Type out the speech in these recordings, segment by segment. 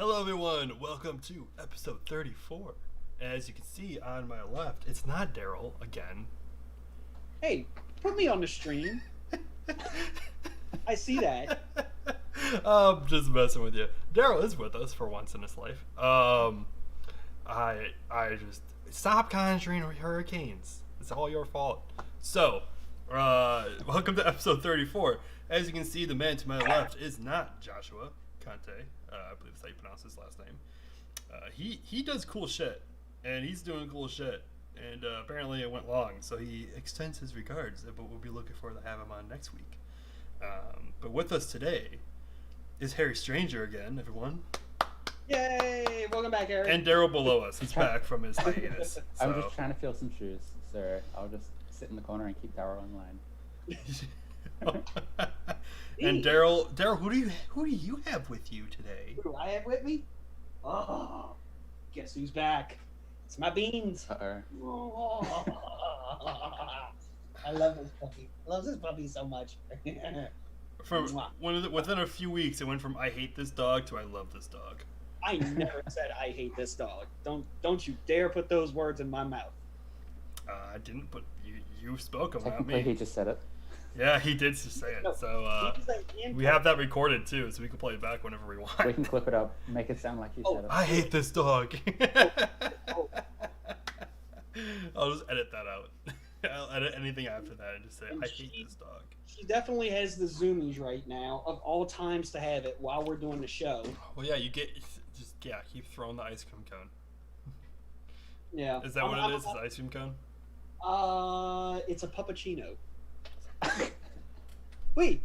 Hello, everyone. Welcome to episode 34. As you can see on my left, it's not Daryl again. Hey, put me on the stream. I see that. I'm just messing with you. Daryl is with us for once in his life. I just stop conjuring hurricanes. It's all your fault. So, welcome to episode 34. As you can see, the man to my left is not Joshua Conte. I believe that's how you pronounce his last name. He does cool shit, and he's doing cool shit. And apparently it went long, so he extends his regards. But we'll be looking forward to have him on next week. But with us today is Harry Stranger again, everyone. Yay! Welcome back, Harry. And Daryl below us. He's back from his hiatus. I'm just trying to feel some shoes, so I'll just sit in the corner and keep Daryl in line. And Daryl, who do you have with you today? Who do I have with me? Oh, guess who's back? It's my beans. Uh-oh. I love this puppy. I love this puppy so much. Within a few weeks, it went from "I hate this dog" to "I love this dog." I never said I hate this dog. Don't you dare put those words in my mouth. I didn't, but you spoke them, not Technically, me. he just said it. Yeah, he did just say it. So we have that recorded too, so we can play it back whenever we want. We can clip it up, make it sound like he said it. I hate this dog. Oh. I'll just edit that out. I'll edit anything after that and just say, I hate this dog. She definitely has the zoomies right now of all times to have it while we're doing the show. Well, yeah, keep throwing the ice cream cone. Yeah. Is that what it is? Is ice cream cone? It's a puppuccino. Wait,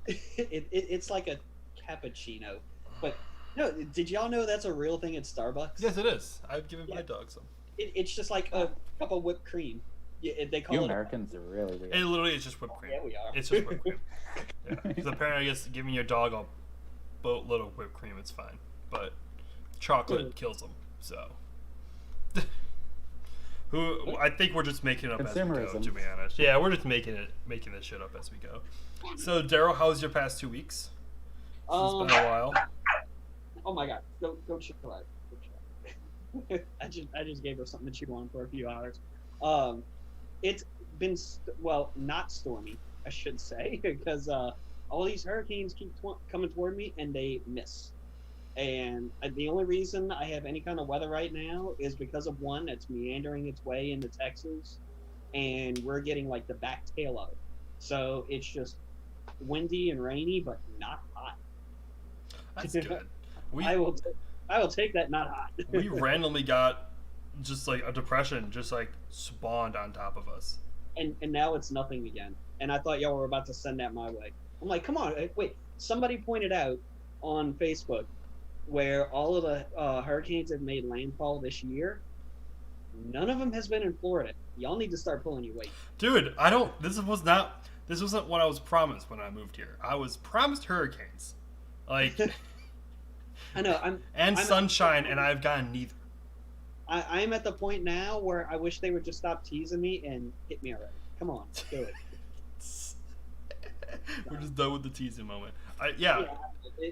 it's like a cappuccino, but no. Did y'all know that's a real thing at Starbucks? Yes, it is. I've given my dog some. It's just like a cup of whipped cream. They call You it. Americans are really weird. It literally is just whipped cream. Yeah, we are. It's just whipped cream. Yeah. Because apparently, I guess giving your dog a boatload of whipped cream, it's fine, but chocolate kills them. So. I think we're just making it up as we go, to be honest. Yeah, we're just making this shit up as we go. So, Daryl, how's your past 2 weeks? It's been a while. Oh my god, go chill out. I just gave her something to chew on for a few hours. It's been not stormy, I should say, because all these hurricanes keep coming toward me and they miss. And the only reason I have any kind of weather right now is because of one that's meandering its way into Texas, and we're getting like the back tail of it. So it's just windy and rainy, but not hot. That's good. I will take that not hot. We randomly got just like a depression just like spawned on top of us. And now it's nothing again. And I thought y'all were about to send that my way. I'm like, come on, wait. Somebody pointed out on Facebook where all of the hurricanes have made landfall this year. None of them has been in Florida. Y'all need to start pulling your weight. Dude, this wasn't what I was promised when I moved here. I was promised hurricanes. Like I know, I'm sunshine, and I've gotten neither. I'm at the point now where I wish they would just stop teasing me and hit me already. Come on, do it. We're just done with the teasing moment.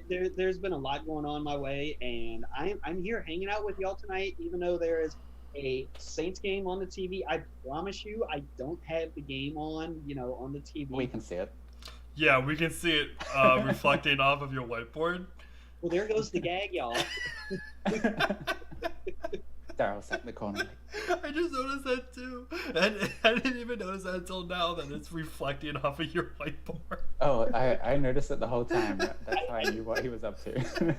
There's been a lot going on my way, and I'm here hanging out with y'all tonight, even though there is a Saints game on the TV. I promise you, I don't have the game on the TV. We can see it. Yeah, we can see it reflecting off of your whiteboard. Well, there goes the gag, y'all. Daryl sat in the corner. I just noticed that too. And I didn't even notice that until now that it's reflecting off of your whiteboard. Oh, I noticed it the whole time. That's how I knew what he was up to.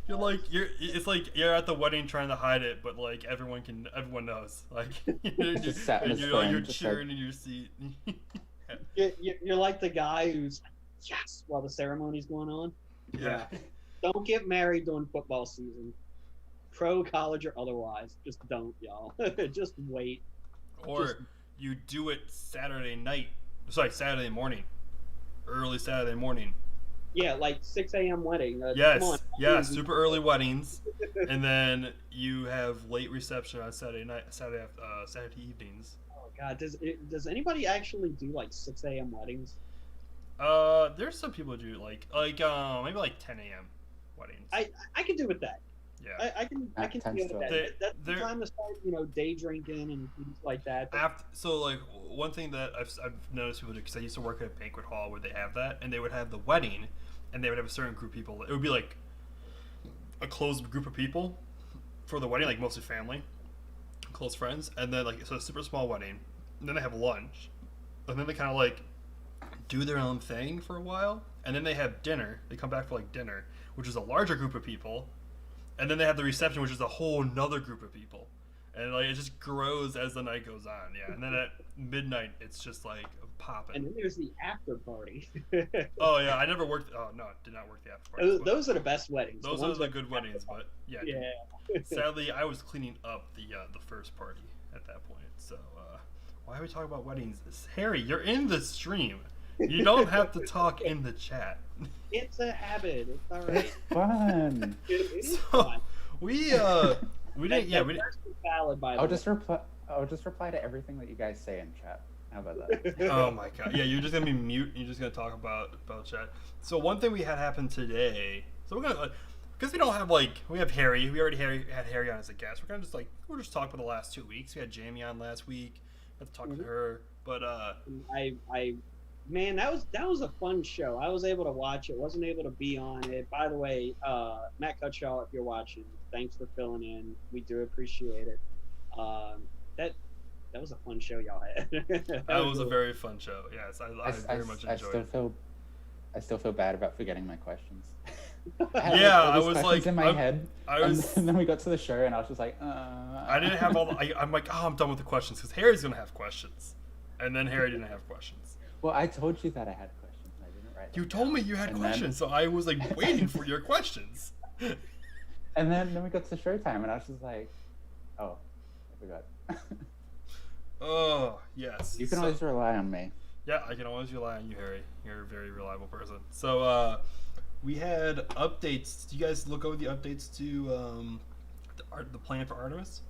It's like you're at the wedding trying to hide it, but like everyone knows. Like you're cheering in your seat. You're like the guy who's yes while the ceremony's going on. Yeah. Don't get married during football season. Pro, college, or otherwise. Just don't, y'all. Just wait. Or you do it Saturday morning. Early Saturday morning. Yeah, like 6 a.m. wedding. Yes, come on. yeah, super early weddings. And then you have late reception on Saturday evenings. Oh, God. Does anybody actually do, like, 6 a.m. weddings? There's some people who do like maybe like 10 a.m. weddings. I can do with that. Yeah. I can At deal with that. They- That's the they're- time to start, day drinking and things like that. But So like one thing that I've noticed people do, because I used to work at a banquet hall where they have that, and they would have the wedding, and they would have a certain group of people. It would be like a closed group of people for the wedding, like mostly family, close friends, and then like so a super small wedding, and then they have lunch, and then they kind of like do their own thing for a while, and then they have dinner. They come back for like dinner, which is a larger group of people, and then they have the reception, which is a whole nother group of people, and like it just grows as the night goes on. Yeah, and then at midnight, it's just like popping. and then there's the after party. Oh yeah, I never worked. Oh no, did not work the after party. Those are the best weddings. Those the are ones the with good after weddings, party. but yeah. Yeah. Sadly, I was cleaning up the first party at that point. So why are we talking about weddings? Harry, you're in the stream. You don't have to talk in the chat. It's a habit. It's all It's right. fun. It is So, fun. we didn't. Yeah, we didn't. That's valid, by the I'll way. just reply. I'll just reply to everything that you guys say in chat. How about that? Oh my god. Yeah, you're just gonna be mute. And you're just gonna talk about chat. So one thing we had happen today. So we're gonna because we don't have we have Harry. We already had Harry on as a guest. We're just talk about the last 2 weeks. We had Jamie on last week. Had to talk to her, but Man, that was a fun show. I was able to watch it. Wasn't able to be on it. By the way, Matt Cutshaw, if you're watching, thanks for filling in. We do appreciate it. That was a fun show y'all had. that was a very fun show. Yes, I very much enjoyed it. I still feel bad about forgetting my questions. Yeah, all I these was questions like, in my head, and then we got to the show, and I was just like, I didn't have all. I'm like, oh, I'm done with the questions because Harry's gonna have questions, and then Harry didn't have questions. Well, I told you that I had questions. I didn't write them You told down. me you had And questions, so I was like waiting for your questions. And then we got to showtime, and I was just like, oh, I forgot. Oh yes. You can always rely on me. Yeah, I can always rely on you, Harry. You're a very reliable person. So we had updates. Do you guys look over the updates to the plan for Artemis?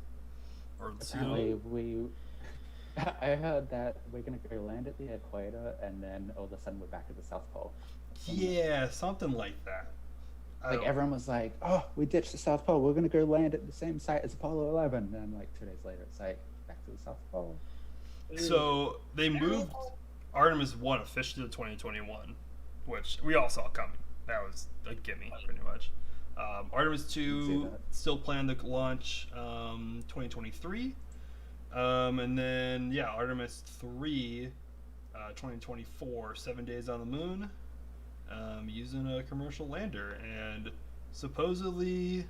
Or Apparently, I heard that we're gonna go land at the equator, and then all of a sudden we're back at the South Pole. Yeah, something like that. Like everyone was like, "Oh, we ditched the South Pole. We're gonna go land at the same site as Apollo 11." And then like 2 days later, it's like back to the South Pole. So they moved Artemis 1 officially to 2021, which we all saw coming. That was a gimme, pretty much. Artemis 2 still planned to launch 2023. And then, yeah, Artemis 3, 2024, 7 days on the moon, using a commercial lander. And supposedly,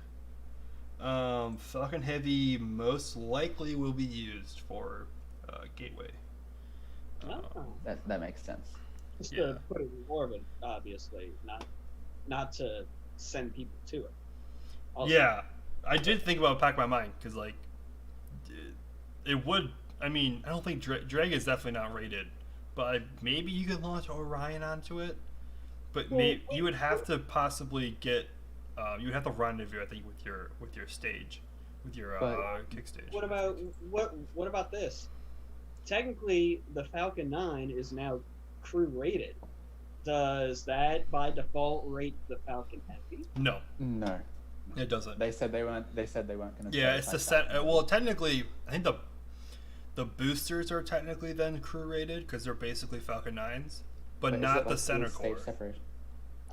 Falcon Heavy most likely will be used for Gateway. That makes sense. Just Yeah. to put it in orbit, obviously, not to send people to it. Also, Yeah, I did think about pack my mind because like it would. I mean, I don't think Drag is definitely not rated, but maybe you could launch Orion onto it. But you would have to possibly get. You would have to rendezvous, I think, with your stage, with your kick stage. What about this? Technically, the Falcon 9 is now crew rated. Does that by default rate the Falcon Heavy? No, No, it doesn't. they said they weren't. They said they weren't going to. Yeah, it's the set. Well, technically, I think the boosters are technically then crew rated because they're basically Falcon 9s, but not the center core. Separation?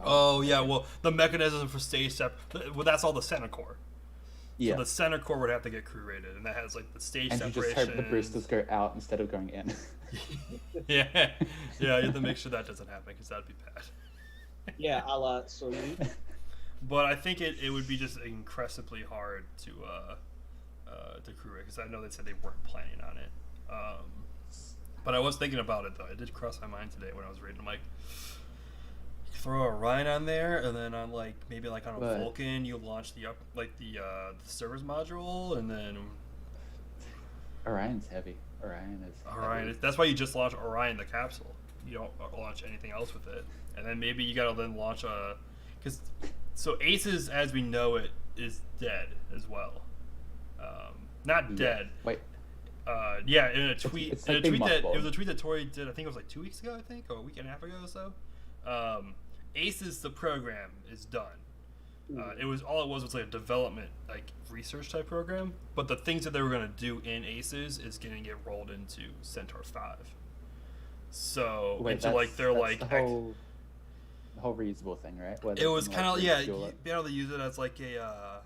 Oh yeah, well the mechanism for stage well that's all the center core. Yeah. So the center core would have to get crew rated, and that has like the stage And you separation. just hope the boosters go out instead of going in. Yeah, you have to make sure that doesn't happen because that'd be bad. Yeah, a la Soyuz. But I think it would be just incredibly hard to crew rate because I know they said they weren't planning on it. But I was thinking about it though. It did cross my mind today when I was reading. I'm like, throw Orion on there, and then on maybe on a Vulcan, you launch the servers module, and then Orion's heavy. Orion is. Orion. That's why you just launch Orion the capsule. You don't launch anything else with it, and then maybe you gotta then launch so Aces as we know it is dead as well. Not dead. Wait. Yeah, in a tweet, it's in a like being tweet that it mothballed. was a tweet that Tori did. I think it was 2 weeks ago. I think, or a week and a half ago or so. Aces, the program is done. It was like a development, like research type program. But the things that they were gonna do in Aces is gonna get rolled into Centaur 5. So Wait, into like they're like the whole reusable thing, right? Where it was kind of yeah, refuel be able to use it as like a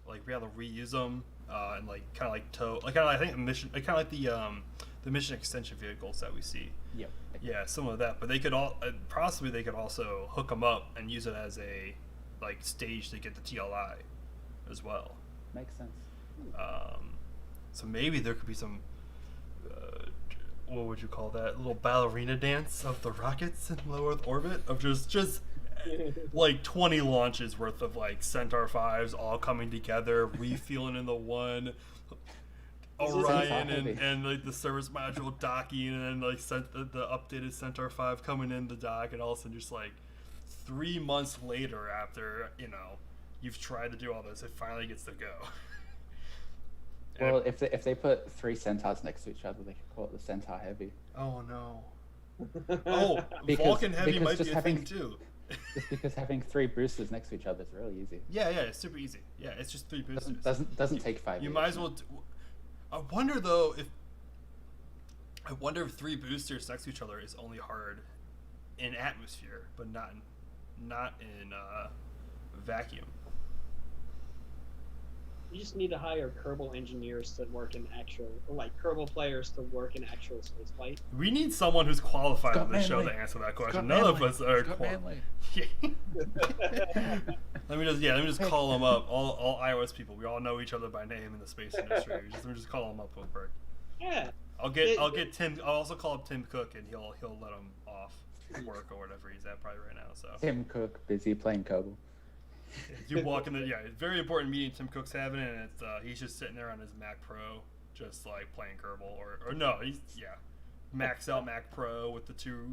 like be able to reuse them and like kind of like tow, like kind of I think a mission, like kind of like the mission extension vehicles that we see. Yep. Yeah, some of that, but they could all possibly they could also hook them up and use it as a like stage to get the TLI as well. Makes sense. So maybe there could be some what would you call that little ballerina dance of the rockets in low Earth orbit of just like 20 launches worth of like Centaur 5s all coming together, refueling in the one. Orion and like the service module docking, and then like the updated Centaur 5 coming in the dock, and all of a sudden just like 3 months later after you've tried to do all this, it finally gets to go. Well, if they put 3 Centaurs next to each other, they could call it the Centaur Heavy. Oh no. Oh, Vulcan Heavy might be a thing too. Just because having 3 boosters next to each other is really easy. Yeah, it's super easy. Yeah, it's just 3 boosters. Doesn't take 5 You years. might as well. I wonder if 3 boosters next to each other is only hard in atmosphere, but not in vacuum. You just need to hire Kerbal engineers to work in actual, or like Kerbal players to work in actual spaceflight. We need someone who's qualified Scott on this show Manley. to answer that question. Scott None Manley. of us are Scott qualified. Manley. Let me just call them up. All iOS people. We all know each other by name in the space industry. Let me just call them up real quick. Yeah. I'll get Tim. I'll also call up Tim Cook, and he'll let him off work or whatever he's at probably right now. So Tim Cook busy playing Kerbal. you walk in the it's a very important meeting Tim Cook's having, and it's he's just sitting there on his Mac Pro, just like playing Kerbal or no, he's maxed out Mac Pro with the 2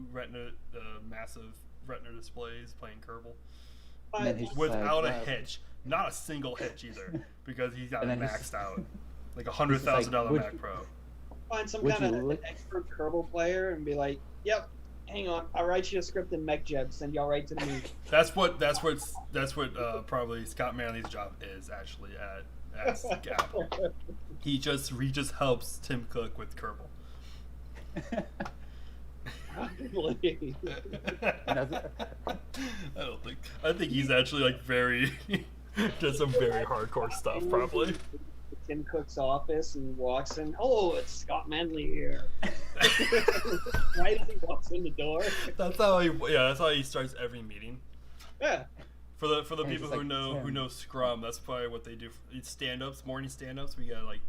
massive Retina displays playing Kerbal. And then he's Without like, a hitch, not a single hitch either, because he's got it And then maxed out, like $100,000 would- Mac Pro. Find some Would kind you of look- expert Kerbal player and be like, "Yep, hang on, I'll write you a script in MechJeb, send y'all right to the meeting." That's what probably Scott Manley's job is actually at Apple. He just helps Tim Cook with Kerbal. Probably. I think he's actually like very does some very hardcore stuff probably. Tim Cook's office and walks in. "Hello, it's Scott Manley here." Right as he walks in the door. That's how he starts every meeting. Yeah. For the And people he's who like, know Scrum, that's probably what they do. It's stand-ups, morning stand-ups. We got like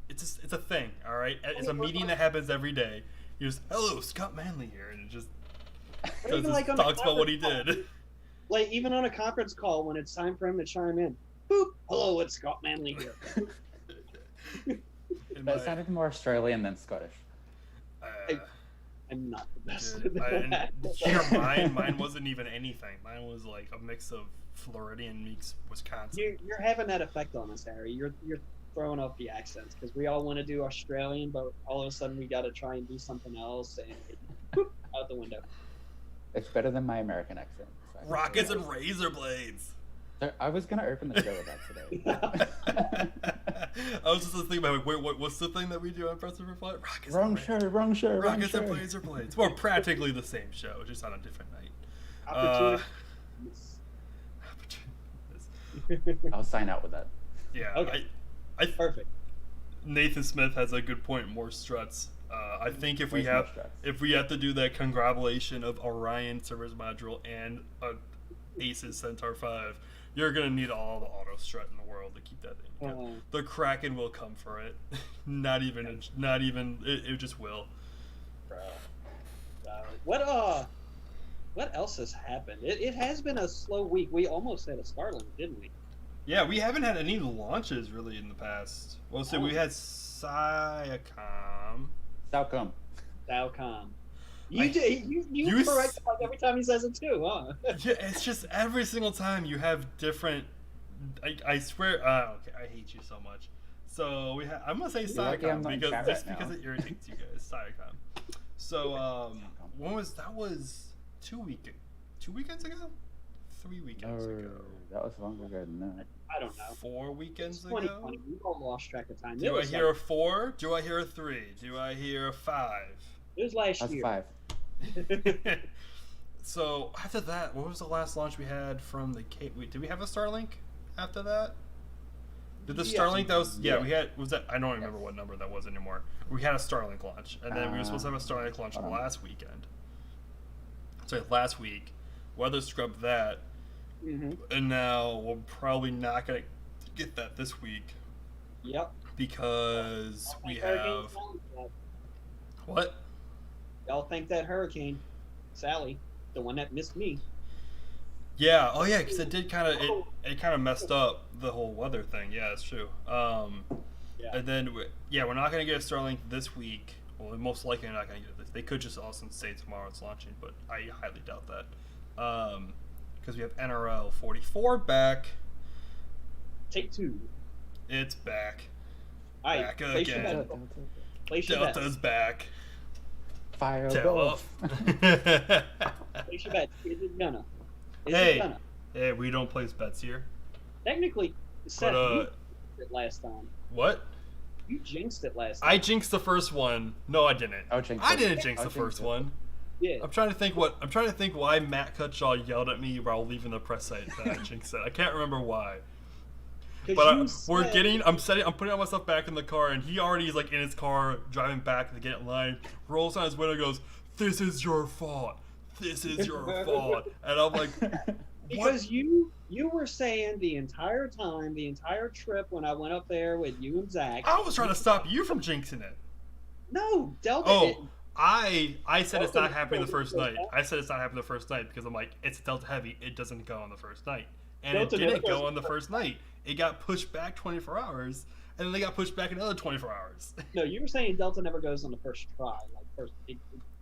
it's a thing, all right? It's a meeting that happens every day. You just, "Hello, Scott Manley here," and it just Even like on a talks about what he conference did. Like even on a conference call when it's time for him to chime in. Boop. "Hello, it's Scott Manley here." That sounded more Australian than Scottish. I'm not the best Dude, at that. mine wasn't even anything. Mine was like a mix of Floridian meets Wisconsin. You're having that effect on us, Harry. You're throwing off the accents because we all want to do Australian, but all of a sudden we got to try and do something else, and boop, out the window. It's better than my American accent. So I can Rockets say and razor blades. that. I was gonna open the show with that today. I was just thinking about, wait, what's the thing that we do on Press and Reply? Rockets Wrong and show, wrong show, wrong Rockets show. and razor blades. Well, practically the same show, just on a different night. Opportunity. I'll sign out with that. Yeah. Okay. Perfect. Nathan Smith has a good point. More struts. I think if we Where's more have struts? to do that conglomeration of Orion service module and Aces Centaur 5, you're gonna need all the auto strut in the world to keep that thing. The Kraken will come for it. Not even. It just will. What else has happened? It has been a slow week. We almost had a Starlink, didn't we? Yeah, we haven't had any launches really in the past. Well, so we had Siacom. Salcom. Falcom. You correct him like every time he says it too, huh? Yeah, it's just every single time you have different. I swear. Okay, I hate you so much. So we have. I'm gonna say lucky I'm Siacom not in because chat just right because now. it irritates you guys. Siacom. So when was that? Was 2 weekends ago, 3 weekends ago, that was longer ago than that. I don't know. 4 weekends It's ago. 2020. We all lost track of time. Do I hear a 4? Do I hear a 3? Do I hear a 5? It was last That's year. 5. So after that, what was the last launch we had from the did we have a Starlink after that? Did the Yes. Starlink that was Yeah. we had was that I don't remember what number that was anymore. We had a Starlink launch, and then we were supposed to have a Starlink launch hold on. last weekend. Sorry, last week. Weather scrubbed that, and now we're probably not gonna get that this week Yep. because we Hurricane have Sally. what? Y'all think that Hurricane Sally, the one that missed me. Yeah. Oh yeah, because it did kind of it kind of messed up the whole weather thing. Yeah, that's true. Yeah. And then we're not gonna get a Starlink this week. Well, we're most likely not gonna get it. They could just also say tomorrow it's launching, but I highly doubt that. Because we have NRL 44 back. Take 2. It's back. All right. Back Place your again. bets. Place your bets. Delta's back. Fire Tell both. Place your bets. Is it gonna? Is Hey. it gonna? Hey, we don't place bets here. Technically, Seth, But, you jinxed it last time. What? You jinxed it last time. I jinxed the first one. No, I didn't. I'll jinx I it. didn't jinx I'll the jinx first it. one. Yeah. I'm trying to think why Matt Cutshaw yelled at me while leaving the press site that I jinxed it. I can't remember why. 'Cause But you I'm putting all my stuff back in the car, and he already is like in his car driving back to get in line. Rolls down his window, and goes, "This is your fault. This is your fault." And I'm like, Because you were saying the entire time, the entire trip when I went up there with you and Zach. I was trying to stop you from jinxing it. No, Delta. Oh, I said it's not Delta- happening the first night. I said it's not happening the first night because I'm like, it's Delta Heavy. It doesn't go on the first night. And Delta it didn't never go goes on the first night. It got pushed back 24 hours, and then they got pushed back another 24 hours. No, you were saying Delta never goes on the first try.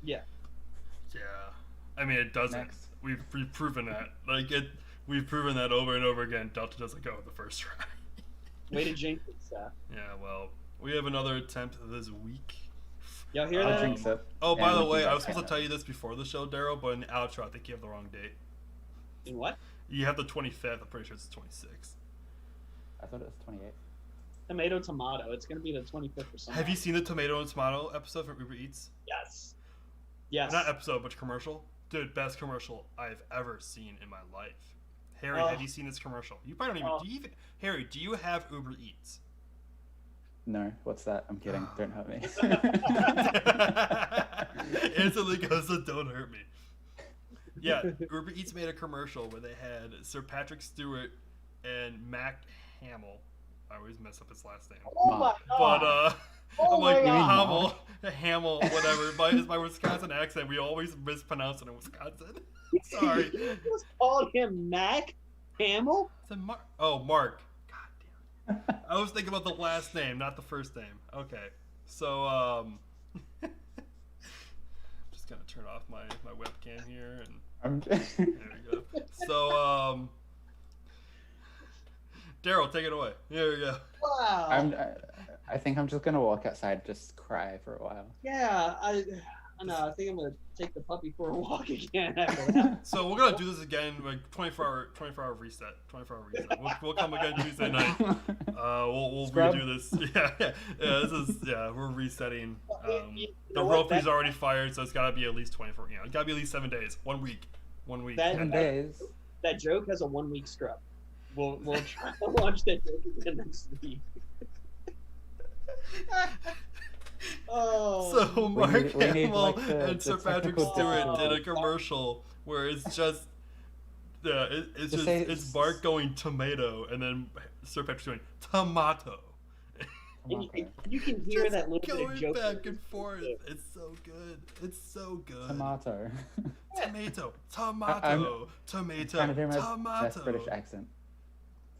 Yeah. Yeah. I mean, it doesn't. Next. We've proven that. We've proven that over and over again. Delta doesn't go on the first try. Way to jinx it, Seth. Yeah, well, we have another attempt this week. Y'all hear I'll that? jinx it. Oh, by And the we way, can I go was supposed to back. tell you this before the show, Daryl, but in the outro, I think you have the wrong date. In what? You have the 25th. I'm pretty sure it's the 26th. I thought it was 28. Tomato. It's gonna be the 25th or something. Have you seen the tomato and tomato episode from Uber Eats? Yes. Yes. Not episode, but commercial. Dude, best commercial I've ever seen in my life. Harry, Oh. have you seen this commercial? You probably don't even. Oh. Do you even? Harry, do you have Uber Eats? No, what's that? I'm kidding. Don't hurt me. Instantly goes to "Don't hurt me." Yeah, Uber Eats made a commercial where they had Sir Patrick Stewart and Mac Hamill. I always mess up his last name. Oh my But god. I'm like my God. Hamill, whatever. It's my Wisconsin accent. We always mispronounce it in Wisconsin. Sorry. You just called him Mac Hamill? It's a Mark. Oh, Mark. God damn it. I was thinking about the last name, not the first name. Okay. So, I'm just gonna turn off my webcam here, and I'm there we go. So, Daryl, take it away. Here we go. Wow. I think I'm just gonna walk outside, and just cry for a while. Yeah, I know. I think I'm gonna take the puppy for a walk again after that. So we're gonna do this again, like 24-hour reset. 24-hour reset. We'll come again Tuesday night. We'll Scrub. redo this. Yeah. This is we're resetting. You The know what? rope's already fired, so it's gotta be at least 24. It's gotta be at least 7 days. 1 week. 1 week. That- 7 days. That joke has a 1 week scrub. We'll try to launch that joke again next week. Oh. So Mark we need, Hamill like, the and Sir Patrick technical Stewart did a difficulties. commercial where it's just it's Just say it's Mark going tomato and then Sir Patrick doing tomato. And you can hear Just that little bit of going joke. back and forth. It's so good. It's so good. Tomato. Tomato. I'm Tomato. Trying to do my Tomato. best British accent.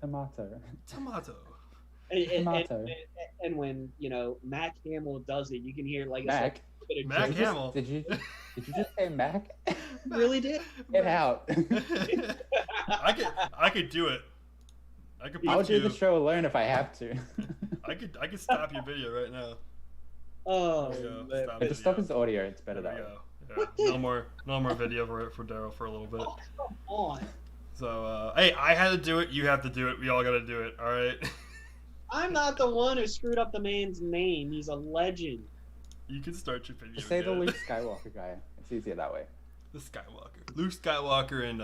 Tomato. Tomato. Tomato. And when Mac Hamill does it, you can hear like Mac. a bit of Mac joke. Hamill. Did you just say Mac? Really did. Get out. I could do it. I could put I'll do you. the show alone if I have to. I could stop your video right now. Oh, There we go. man. Stop But just stop his audio. It's better There that we way. go. No more video for Daryl for a little bit. Oh, come on. So hey, I had to do it. You have to do it. We all got to do it. All right. I'm not the one who screwed up the man's name. He's a legend. You can start your video. Just say the again. Luke Skywalker guy. It's easier that way. The Skywalker. Luke Skywalker and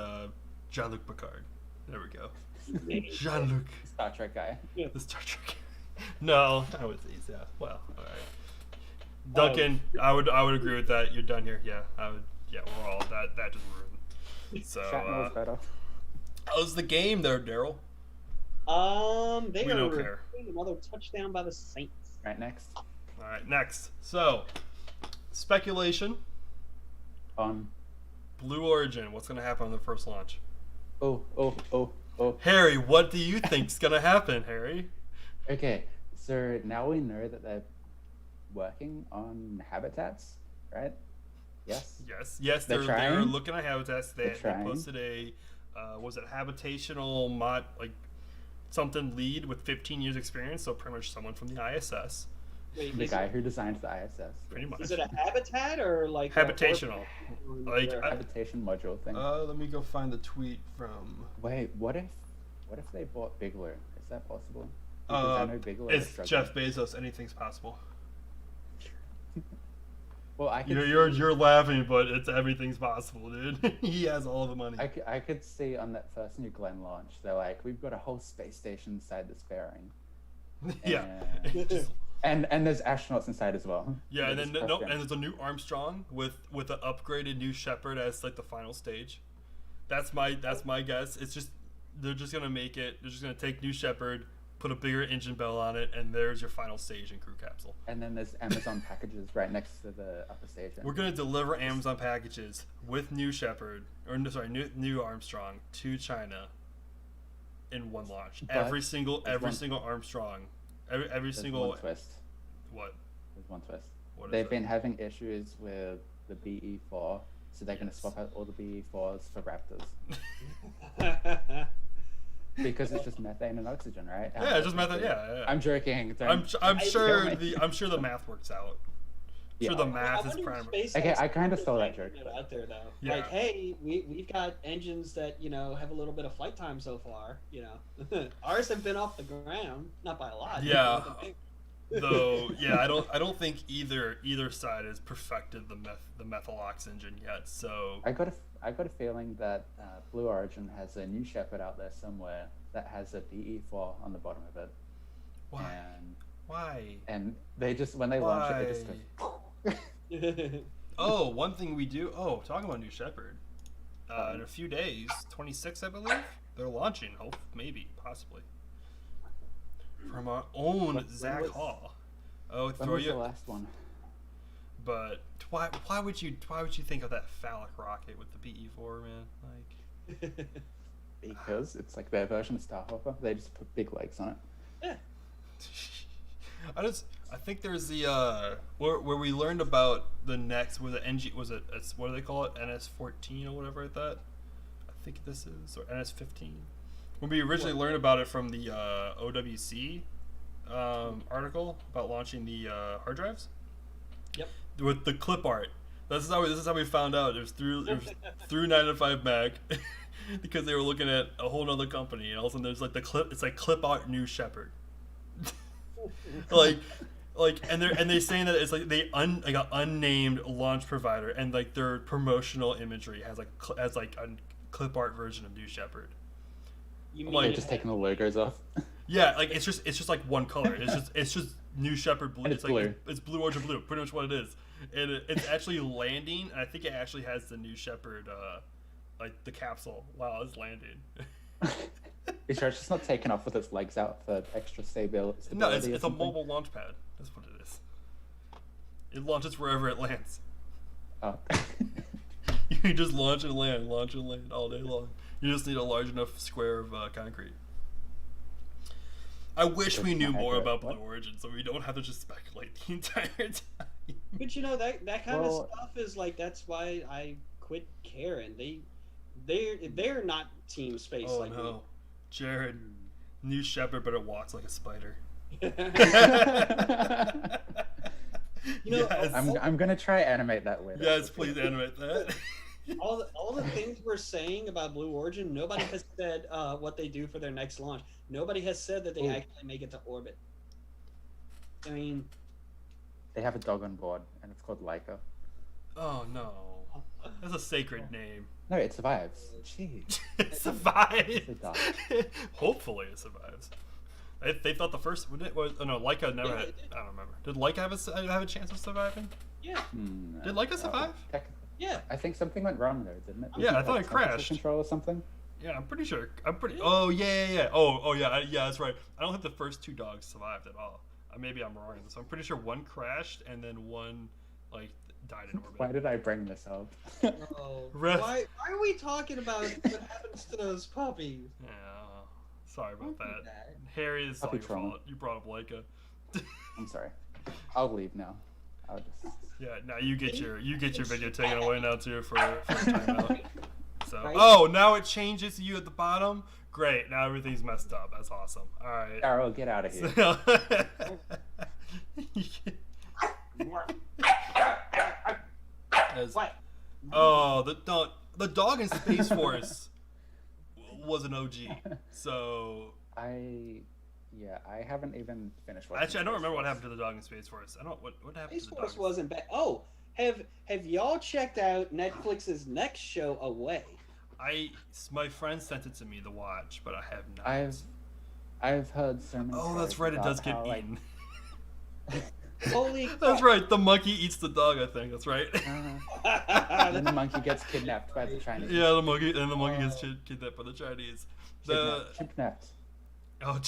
Jean-Luc Picard. There we go. Jean-Luc. Star Trek guy. The Star Trek. No, I would say yeah. Well, all right. Duncan, I would agree with that. You're done here. Yeah, I would. Yeah, we're all that just ruined. So Shatner's better. how's the game there, Daryl? They We are don't care. recording another touchdown by the Saints. Right, next. All right, next. So speculation. On. Blue Origin. What's gonna happen on the first launch? Oh. Harry, what do you think's gonna happen, Harry? Okay, so now we know that they're working on habitats, right? Yes. Yes. They're They're trying? looking at habitats. They trying. posted a was it habitational mod like something lead with 15 years experience, so pretty much someone from the ISS. Wait, The is guy it, who designed the ISS. Pretty much. is it a habitat or like Habitational. Like, There. Habitation module thing. Let me go find the tweet from. Wait, what if they bought Bigelow? Is that possible? Because I know Bigelow is It's struggling. Jeff Bezos. Anything's possible. Well, I could You're laughing, but it's everything's possible, dude. He has all the money. I could see on that first New Glenn launch, they're like, we've got a whole space station inside this fairing. Yeah. And- And there's astronauts inside as well. Yeah, and then There's no, Christian. and there's a new Armstrong with an upgraded New Shepard as like the final stage. That's my guess. It's just they're just gonna make it. They're just gonna take New Shepard, put a bigger engine bell on it, and there's your final stage and crew capsule. And then there's Amazon packages right next to the upper station. We're gonna deliver Amazon packages with New Shepard, or no, sorry, new Armstrong to China in one launch. But Every single one- Armstrong, every There's single one twist. what? There's one twist. What is They've it? been having issues with the BE4, so they're going to Yes. swap out all the BE4s for Raptors Raptors. because it's just methane and oxygen, right? Yeah, just method. Yeah. I'm joking. I'm don't sure kill me. I'm sure the math works out. Yeah. Sure, the I math is wonder if primary. SpaceX Okay, I kinda is stole that putting joke. it out there though. Yeah. Like, hey, we've got engines that have a little bit of flight time so far. Ours have been off the ground, not by a lot. Yeah. Though, yeah, I don't think either side has perfected the Methalox engine yet. So I got a feeling that Blue Origin has a New Shepard out there somewhere that has a BE4 on the bottom of it. why? Why? And they just, when they launch it, it just goes. Oh, one thing we do. Oh, talking about New Shepard. In a few days, 26, I believe, they're launching. Hope, maybe, possibly. From our own When Zach was- Hall. Oh, When throw was the you. last one? But why would you think of that phallic rocket with the BE4, man? Like, Because it's like their version of Starhopper. They just put big legs on it. I think there's the where we learned about the next where the NG was it what do they call it, NS-14 or whatever like that. I think this is, or NS-15. When we originally learned about it from the OWC article about launching the hard drives. Yep. With the clip art. This is how we found out. It was through 9 to 5 Mag because they were looking at a whole other company, and all of a sudden there's like the clip. It's like clip art New Shepard. like and they're saying that it's like an unnamed launch provider, and like their promotional imagery has like a clip art version of New Shepard. You Like- They're just taking the logos off. Yeah, like it's just like one color. It's just New Shepard blue. And it's like blue. It's Blue Origin blue. Pretty much what it is. And it's actually landing, and I think it actually has the New Shepard like the capsule while it's landing. You sure it's just not taken off with its legs out for extra stability? No, it's or a something? mobile launch pad. That's what it is. It launches wherever it lands. Oh. You just launch and land all day long. You just need a large enough square of concrete. I wish we knew more about Blue Origin, so we don't have to just speculate the entire time. But that kind Well- of stuff is like, that's why I quit caring. They're not Team Space Oh like no, Jared, New Shepard, but it walks like a spider. me. You know, Yes. I'm gonna try animate that later. Yes, please animate that. all the things we're saying about Blue Origin, nobody has said what they do for their next launch. Nobody has said that they Ooh. actually make it to orbit. I mean, They have a dog on board, and it's called Leica. Oh no, that's a sacred name. No, it survives. Jeez. It survives. It does. Hopefully, it survives. They thought the first was no Leica never Yeah, had. it did. I don't remember. Did Leica have a chance of surviving? yeah, Did Leica survive? yeah. I think something went wrong there, didn't it? Yeah, I Like thought it temperature crashed. Control or something. Yeah, I'm pretty sure. Oh yeah. Oh yeah. Yeah, that's right. I don't think the first 2 dogs survived at all. Maybe I'm wrong. So I'm pretty sure one crashed and then one like died in orbit. Why did I bring this up? Oh, Ref- why are we talking about what happens to those puppies? Yeah. Sorry about Don't do that. that. Harry, it's all Puppy your trauma. fault. You brought up Leica. I'm sorry. I'll leave now. I'll just. Yeah. Now you get your video taken away now too for timeout. So Right. oh, now it changes you at the bottom. Great. Now everything's messed up. That's awesome. All right. Daryl, get out of here. As- What? oh, the dog in Space Force was an OG. So I haven't even finished watching. actually, I don't Space remember what Force. happened to the dog in Space Force. I don't what happened Space to the Force dog. wasn't bad. Oh, have y'all checked out Netflix's next show, Away? My friend sent it to me to watch, but I have not. I've heard so many. Oh, that's stories right. It about does get how, like, eaten. Holy That's right. The monkey eats the dog. I think that's right. and then the monkey gets kidnapped by the Chinese. Yeah, the monkey gets kidnapped by the Chinese. Kidnapped. Oh,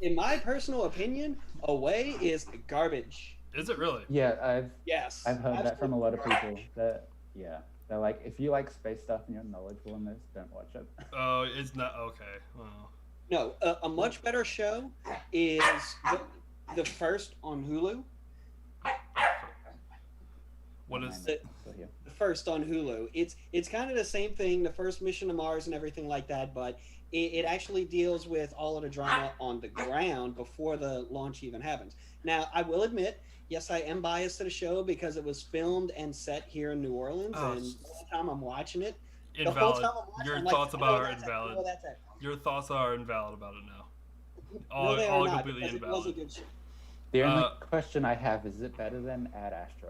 In my personal opinion, Away is garbage. is it really? Yeah, Yes. I've heard that from a lot of absolute people. They're like, if you like space stuff and you're knowledgeable in this, don't watch it. Oh, it's not okay. Well, No, a much better show is the first on Hulu. what is? Still here. The first on Hulu. It's kind of the same thing, the first mission to Mars and everything like that, but it actually deals with all of the drama on the ground before the launch even happens. Now, I will admit, yes, I am biased to the show because it was filmed and set here in New Orleans, Oh, and the whole time I'm watching it, Invalid. I'm Your like, thoughts "I about know are that's it, I invalid. know that's it." Your thoughts are invalid about it now. No, they are All not, completely because it was a invalid. good show. The only Uh, question I have is it better than Ad Astra?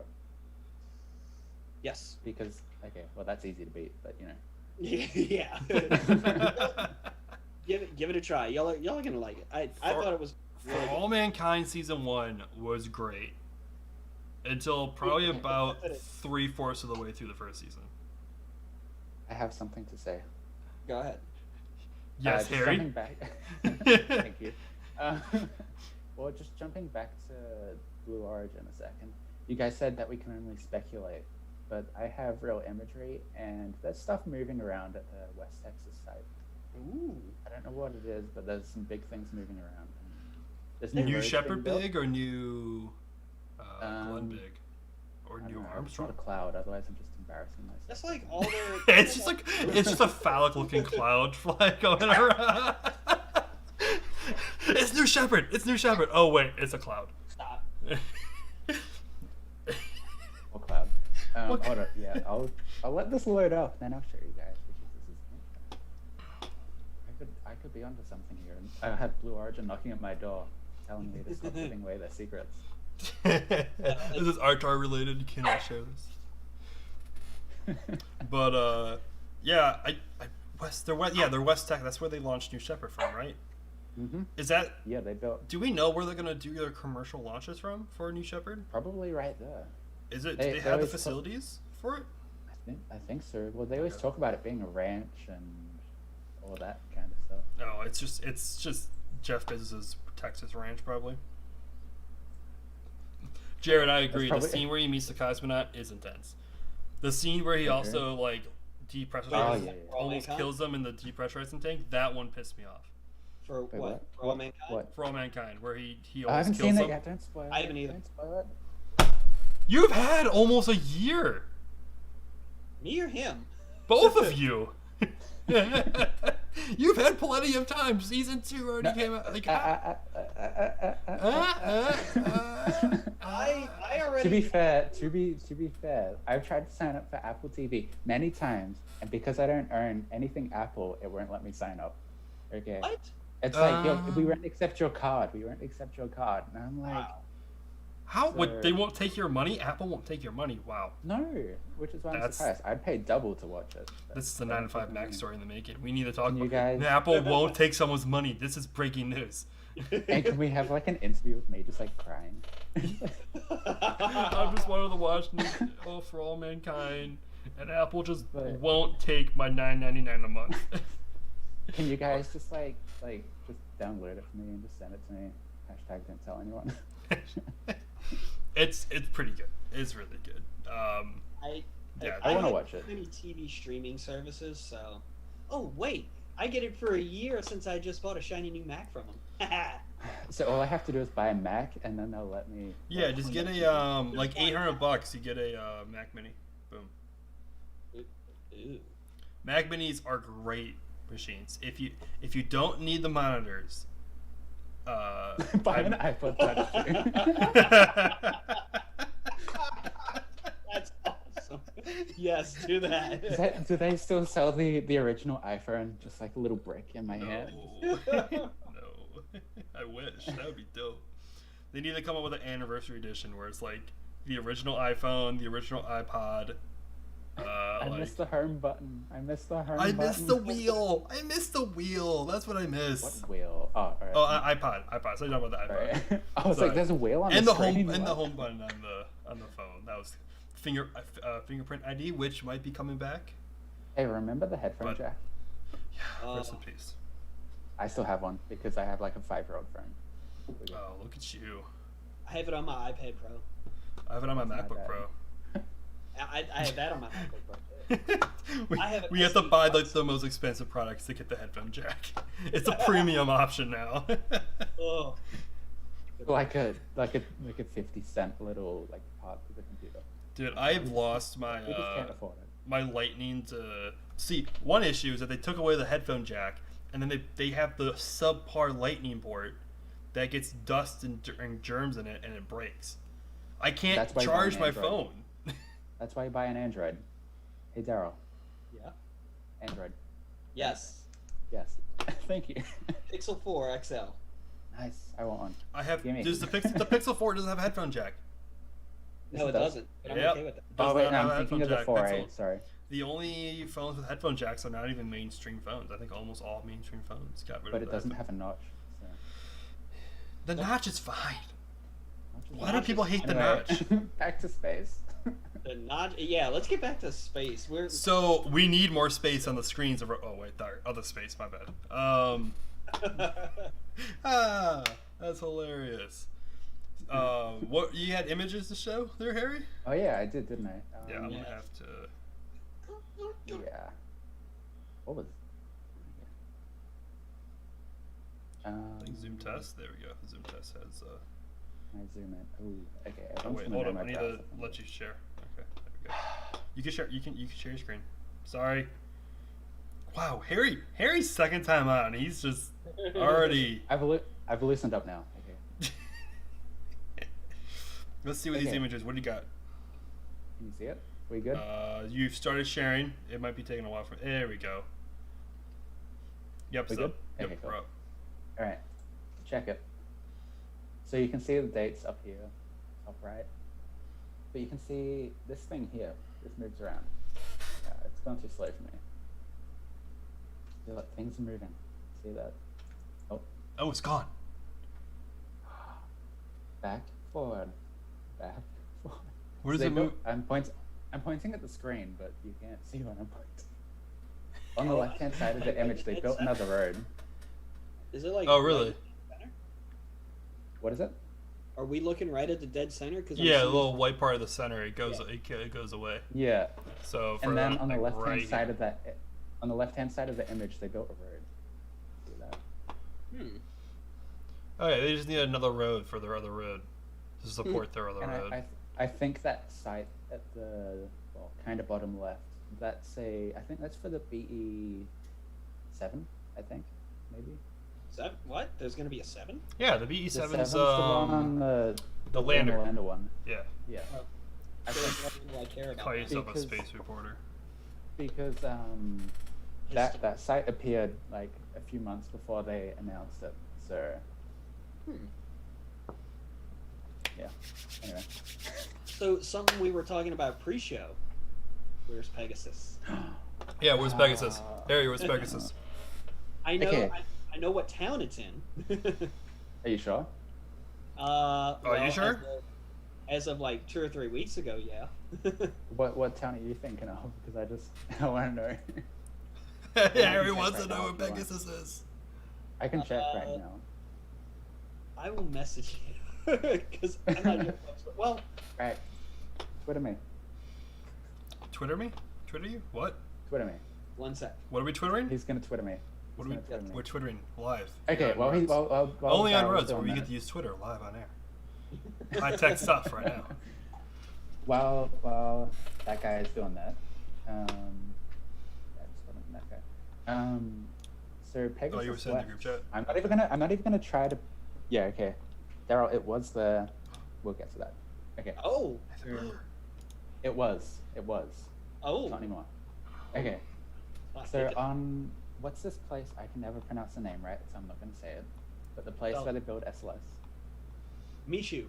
Yes. Because okay, well that's easy to beat, but you know. Yeah. Give it a try. Y'all are gonna like it. I thought it was For really All Mankind season 1 was great until probably about 3/4 of the way through the first season. I have something to say. good. Go ahead. Yes, Just Harry. Jumping back. Thank you. Well, just jumping back to Blue Origin a second. You guys said that we can only speculate, but I have real imagery, and there's stuff moving around at the West Texas site. Ooh. I don't know what it is, but there's some big things moving around. There's New roads Shepard being built. big or new Glenn big? Or I don't new know, it's not Armstrong? a cloud, otherwise I'm just embarrassing myself. That's like all their. it's just a phallic looking cloud flag going around. It's New Shepard. It's New Shepard. Oh wait, it's a cloud. Stop. Or cloud. What Hold on, yeah, I'll let this load up, then I'll show you guys because this is. I could be onto something here. I have Blue Origin knocking at my door, telling me to stop giving away their secrets. This is Artar related. You cannot share this. But yeah, they're West Tech. That's where they launched New Shepard from, right? Mm-hmm. Is that? Yeah, they built Do we know where they're gonna do their commercial launches from for New Shepard? probably right there. Is it? They- Do they they have the always facilities for it? I think so. Well, they always talk about it being a ranch and all that kind of stuff. No, it's just Jeff Bezos's Texas ranch, probably. Jared, I agree. probably- The scene where he meets the cosmonaut is intense. The scene where he Okay. also like depressurizes, Oh, yeah, yeah. almost Mankind? kills them in the depressurizing tank. That one pissed me off. For Wait, what? For all mankind? What? For All Mankind, where he I almost haven't kills seen them. it yet. Don't spoil it. I haven't either. Don't spoil it. You've had almost a year, Me or him? both of you. You've had plenty of time. Season 2 already came out. Like, I I already. To be fair, I've tried to sign up for Apple TV many times, and because I don't earn anything Apple, it won't let me sign up. Okay. What? It's like, yo, we won't accept your card. We won't accept your card. And I'm like, Wow. How? So- What? They won't take your money? Apple won't take your money? Wow. no, which is why I'm That's- surprised. I'd pay double to watch it. This is the 9 to 5 Mac story in the making. We need to talk Can you about guys- Apple won't take someone's money. This is breaking news. And can we have like an interview with me just like crying? I just wanted to watch For All Mankind, and Apple just But- won't take my $9.99 a month. Can you guys just like just download it for me and just send it to me? Hashtag don't tell anyone. It's pretty good. It's really good. Yeah, I wanna have watch it. Many TV streaming services, so. Oh wait, I get it for a year since I just bought a shiny new Mac from them. So all I have to do is buy a Mac, and then they'll let me. Yeah, just get a like $800. You get a Mac Mini. Boom. Ew. Mac Minis are great machines. If you don't need the monitors, buy an iPod Touch. That's awesome. Yes, do that. Do they still sell the original iPhone, just like a little brick in my hand? No. No. I wish. That would be dope. They need to come up with an anniversary edition where it's like the original iPhone, the original iPod. I missed the home button. I missed the home I button. missed the wheel. I missed the wheel. That's what I missed. What wheel? Oh, all right. Oh, iPod. So you're talking about the All iPod. right. I was Sorry. like, there's a wheel on And the the screen. home and the What? home button on the phone. That was fingerprint ID, which might be coming back. Hey, remember the headphone But- jack? Yeah, rest in peace. I still have one because I have like a 5-year-old phone. Oh, look at you. I have it on my iPad Pro. I have it on my That's not MacBook bad. Pro. I have that on my MacBook Pro. we I have we have to SD buy like cards. the most expensive products to get the headphone jack. It's a premium option now. Oh. Like a 50-cent little like part of the computer. Dude, I've lost my We just can't afford it. my lightning to see. One issue is that they took away the headphone jack, and then they have the subpar lightning port that gets dust and germs in it, and it breaks. I can't That's why you charge buy my an Android. phone. That's why you buy an Android. Hey, Daryl. Yeah. Android. Yes. Yes. Thank you. Pixel 4 XL. Nice. I want one. I have. Gimme. Does the Pixel 4 doesn't have a headphone jack? Yes, No, it it does. doesn't. But I'm Yep. okay with it. Does Oh wait, not no, have I'm a thinking of headphone the jack. 4A. Pixel- Sorry. The only phones with headphone jacks are not even mainstream phones. I think almost all mainstream phones got rid But of it the doesn't headphone- have a notch. So. The notch is fine. Notch is Why do fine. people hate the Anyway, notch? back to space. The notch. Yeah, let's get back to space. We're So we need more space on the screens of our. Oh wait, there, other space. My bad. That's hilarious. What you had images to show there, Harry? Oh yeah, I did, didn't I? Yeah, I'm yeah. gonna have to. Yeah. What was? I think zoom test. There we go. Zoom test has. Can I zoom in? Ooh, okay. Oh everyone's wait, gonna hold know up. my I need to browser. let you share. Okay, there we go. You can share. You can share your screen. Sorry. Wow, Harry's second time on. He's just already. I've loosened up now. Okay. Let's see what these Okay. images. What do you got? Can you see it? We good? You've started sharing. It might be taking a while for. There we go. Yep. We So. good? Yep. Okay, cool. We're up. All right. Check it. So you can see the dates up here, top right. But you can see this thing here. This moves around. It's going too slow for me. Feel like things are moving. See that? Oh, Oh, it's gone. back, forward, back, forward. Where does They it move? built- I'm pointing at the screen, but you can't see what I'm pointing. On the left-hand side of the image, they built another road. Is it like? Oh, really? right center? What is it? Are we looking right at the dead center? Cause Yeah, the little white part of the center. It goes. Yeah. It goes away. Yeah. So for And then that, on the like, left-hand right side here. of that, on the left-hand side of the image, they built a road. See that? Okay, they just need another road for their other road to support their other And road. I think that site at the kind of bottom left. I think that's for the BE7. I think maybe. Seven? What? There's gonna be a 7? Yeah, the The BE7's the one on the the lander. lander one. Yeah, Yeah. I So think what do I care about? call that? yourself a Because- space reporter. because that site appeared like a few months before they announced it. So yeah. Anyway. So something we were talking about pre-show. Where's Pegasus? Yeah, where's Pegasus? Harry, where's Pegasus? I know. Okay. I know what town it's in. Are you sure? Are you sure? As of like 2 or 3 weeks ago, yeah. What town are you thinking of? Because I want to know. Harry check wants to right know now where if you want. Pegasus is. I can check right now. I will message you because I'm not your folks. Well, Right. Twitter me. Twitter me? Twitter you? What? Twitter me. one sec. What are we twittering? He's gonna Twitter me. What are He's we? gonna Twitter me. We're twittering live. Okay. On Well, Roads. Only on Daryl's Roads where doing we that. get to use Twitter live on air. High tech stuff right now. While that guy is doing that, yeah, just wasn't that guy. So Pegasus. Oh, you were sending the left. group chat? I'm not even gonna try to. Yeah. Okay. Daryl, it was the. We'll get to that. Okay. Oh, It was. oh. Not anymore. Okay. Not So thinking. on what's this place? I can never pronounce the name right, so I'm not gonna say it. But the place Oh. where they build SLS. Mishu.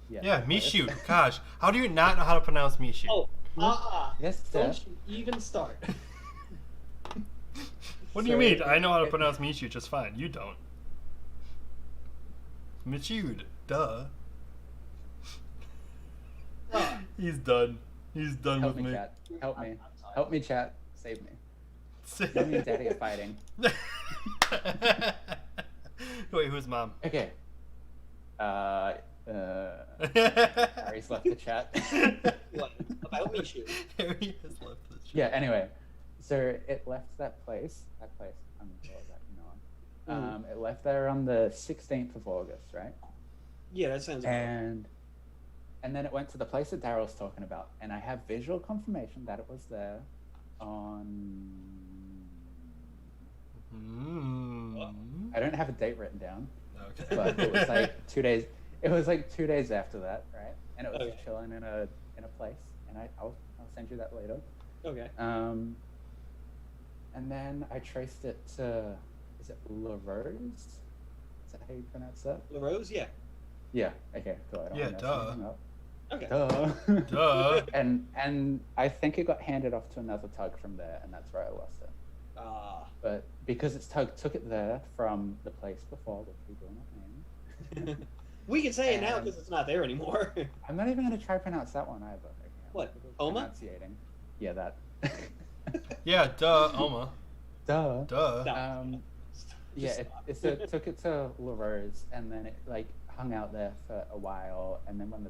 Yeah, Mishu. Gosh, how do you not know how to pronounce Mishu? Oh, Yes, sir. don't you even start. What do you So- mean? I know how to pronounce Mishu just fine. You don't. Michud. Duh. Ah. He's done. He's done Help with me, me. chat. Help me. I'm sorry. Help me, chat. Save me. Mommy and Daddy are fighting. Wait, who's mom? Okay. Harry's left the chat. What? About Mishu. Harry has left the chat. Yeah. Anyway, so it left that place. I'm sure that you know. It left there on the 16th of August, right? Yeah, that sounds. And then it went to the place that Daryl's talking about, and I have visual confirmation that it was there on. I don't have a date written down, Okay. but it was like 2 days. It was like 2 days after that, right? And it was Okay. just chilling in a place, and I'll send you that later. Okay. And then I traced it to, is it La Rose? Is that how you pronounce that? LaRose, yeah. Yeah. Okay. Cool. I don't Yeah, wanna mess duh. anything up. Okay. Duh. Duh. And I think it got handed off to another tug from there, and that's where I lost it. But because it's tug took it there from the place before, which we will not name. We can say it now And- because it's not there anymore. I'm not even gonna try to pronounce that one either. Okay, I'm What, good with Oma? Pronunciating. Yeah, that. Yeah, duh, Oma. Duh. Duh. No. Yeah, it took it to La Rose, and then it like hung out there for a while, and then when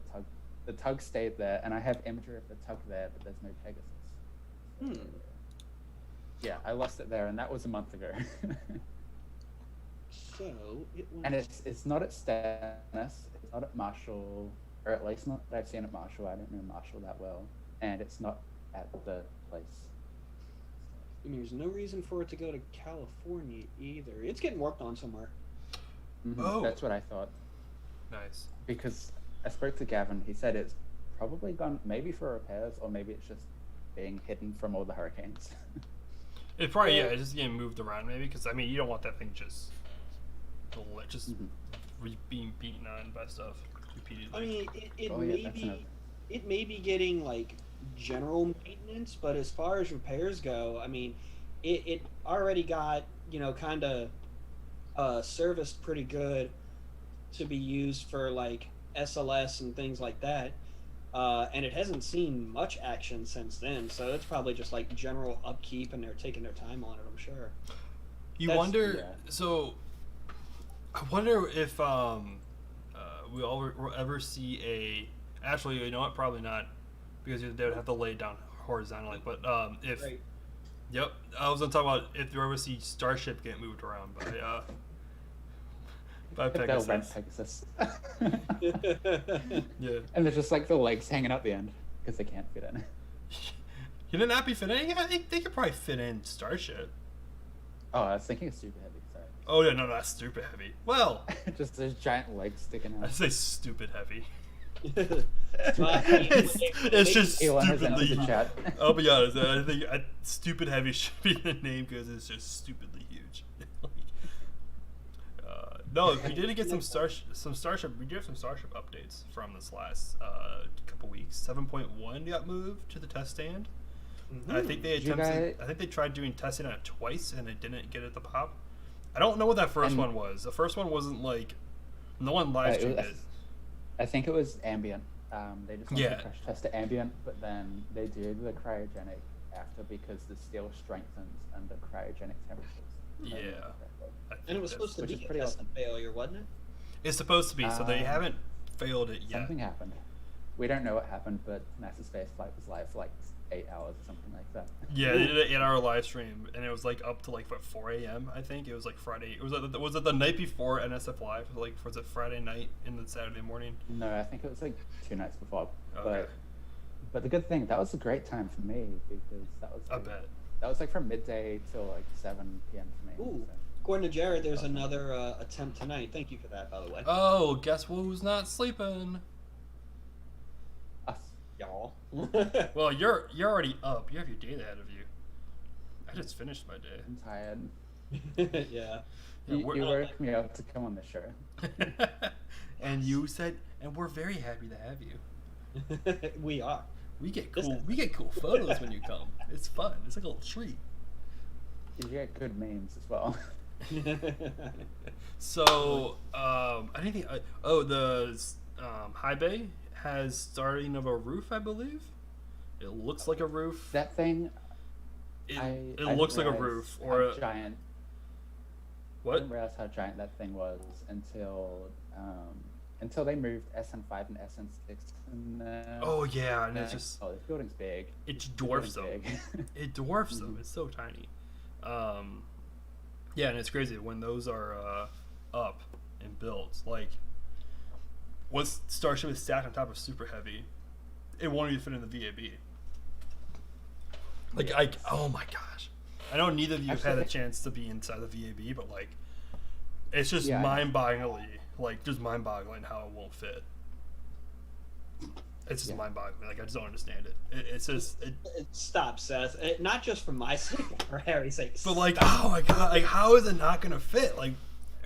the tug stayed there, and I have imagery of the tug there, but there's no Pegasus. Yeah, I lost it there, and that was a month ago. So it went. And it's not at Stannis, it's not at Marshall, or at least not that I've seen at Marshall. I don't know Marshall that well, and it's not at the place. I mean, there's no reason for it to go to California either. It's getting worked on somewhere. Oh. That's what I thought. Nice. Because I spoke to Gavin, he said it's probably gone maybe for repairs, or maybe it's just being hidden from all the hurricanes. It probably, yeah, it's just getting moved around maybe, because, I mean, you don't want that thing just being beaten on by stuff repeatedly. I mean, it Oh, may yeah, that's be another- it may be getting like general maintenance, but as far as repairs go, I mean, it already got kind of serviced pretty good to be used for like SLS and things like that. And it hasn't seen much action since then, so it's probably just like general upkeep, and they're taking their time on it, I'm sure. You That's- wonder. yeah. So, I wonder if we all will ever see a. Actually, you know what? Probably not, because they would have to lay it down horizontally. But if Right. yep, I was gonna talk about if you ever see Starship get moved around by They'll rent Pegasus. Pegasus. Yeah. And there's just like the legs hanging out the end because they can't fit in. Can it not be fit in? Yeah, they could probably fit in Starship. Oh, I was thinking it's super heavy. Sorry. Oh yeah, no, that's stupid heavy. Well, Just those giant legs sticking I out. say stupid heavy. But, It's just Elon has entered stupidly. the chat. I'll be honest. I think stupid heavy should be the name because it's just stupidly huge. No, we did get some Starship. We did have some Starship updates from this last couple weeks. 7.1 got moved to the test stand. I think they attempted. I think they tried doing testing on it twice and it didn't get it to pop. I don't know what that first one was. The first one wasn't like no one live streamed it. I think it was ambient. They just wanted Yeah. to crash test to ambient, but then they did the cryogenic after because the steel strengthens under cryogenic temperatures. Yeah. And it was supposed to Which be is a pretty test awesome. and failure, wasn't it? It's supposed to be, so they haven't failed it yet. Something happened. We don't know what happened, but NASA space flight was live for like 8 hours or something like that. Yeah, they did an 8-hour live stream, and it was like up to like what 4 a.m. I think it was like Friday. Was it the night before NSF Live? Like was it Friday night in the Saturday morning? No, I think it was like 2 nights before. Okay. But the good thing, that was a great time for me because that was I like, bet. that was like from midday till like 7 p.m. for me. Ooh. So. According to Jared, there's another attempt tonight. Thank you for that, by the way. Oh, guess who's not sleeping? Us. Y'all. Well, you're already up. You have your day ahead of you. I just finished my day. I'm tired. Yeah. Yeah, You we're- woke me up to come on the show. And you said, and we're very happy to have you. We are. We get This cool. is- We get cool photos when you come. It's fun. It's like a little treat. You get good memes as well. So, I didn't think. The high bay has starting of a roof, I believe. It looks like a roof. That thing. It I looks like a realized roof how or a, giant. I what? didn't realize how giant that thing was until they moved SN5 and SN6. And, Oh yeah, and it's just oh, this building's big. it This dwarfs them. building's big. It dwarfs them. It's so tiny. Yeah, and it's crazy when those are up and built. Like, once Starship is stacked on top of Super Heavy, it won't even fit in the VAB. Like, oh my gosh. I know neither of you have had a Actually- chance to be inside the VAB, but like, it's just Yeah, I know. mind-boggling how it won't fit. It's just Yeah. mind-boggling. Like, I just don't understand it. It's just, Stop, Seth. Not just for my sake, but for Harry's sake. but like, Stop. oh my god, like, how is it not gonna fit? Like,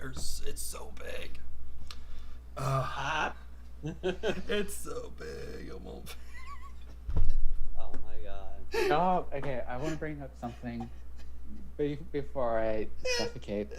it's so big. Stop. It's so big. It won't fit. Oh my god. Oh, okay. I want to bring up something before I suffocate.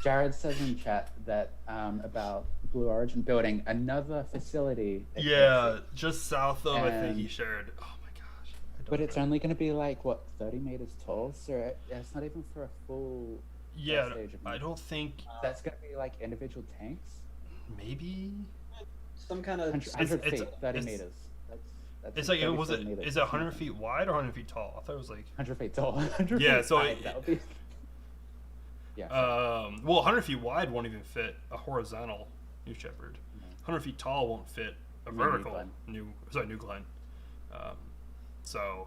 Jared says in chat that about Blue Origin building another facility. Yeah, just south of, I think he And- shared. Oh my gosh. I don't But it's know. only going to be like, what, 30 meters tall? So it's not even for a full. Yeah, stage of I it. don't think. That's going to be like individual tanks? Maybe. Some kind of. 100 it's- feet, 30 it's- meters. That's It's like, it was 34 meters. is it 100 feet wide or 100 feet tall? I thought it was like. 100 feet tall. 100 Yeah, feet so high, it- that would be. Yeah. Well, 100 feet wide won't even fit a horizontal New Shepard. 100 feet tall won't fit a New vertical Glenn. New Glenn. So,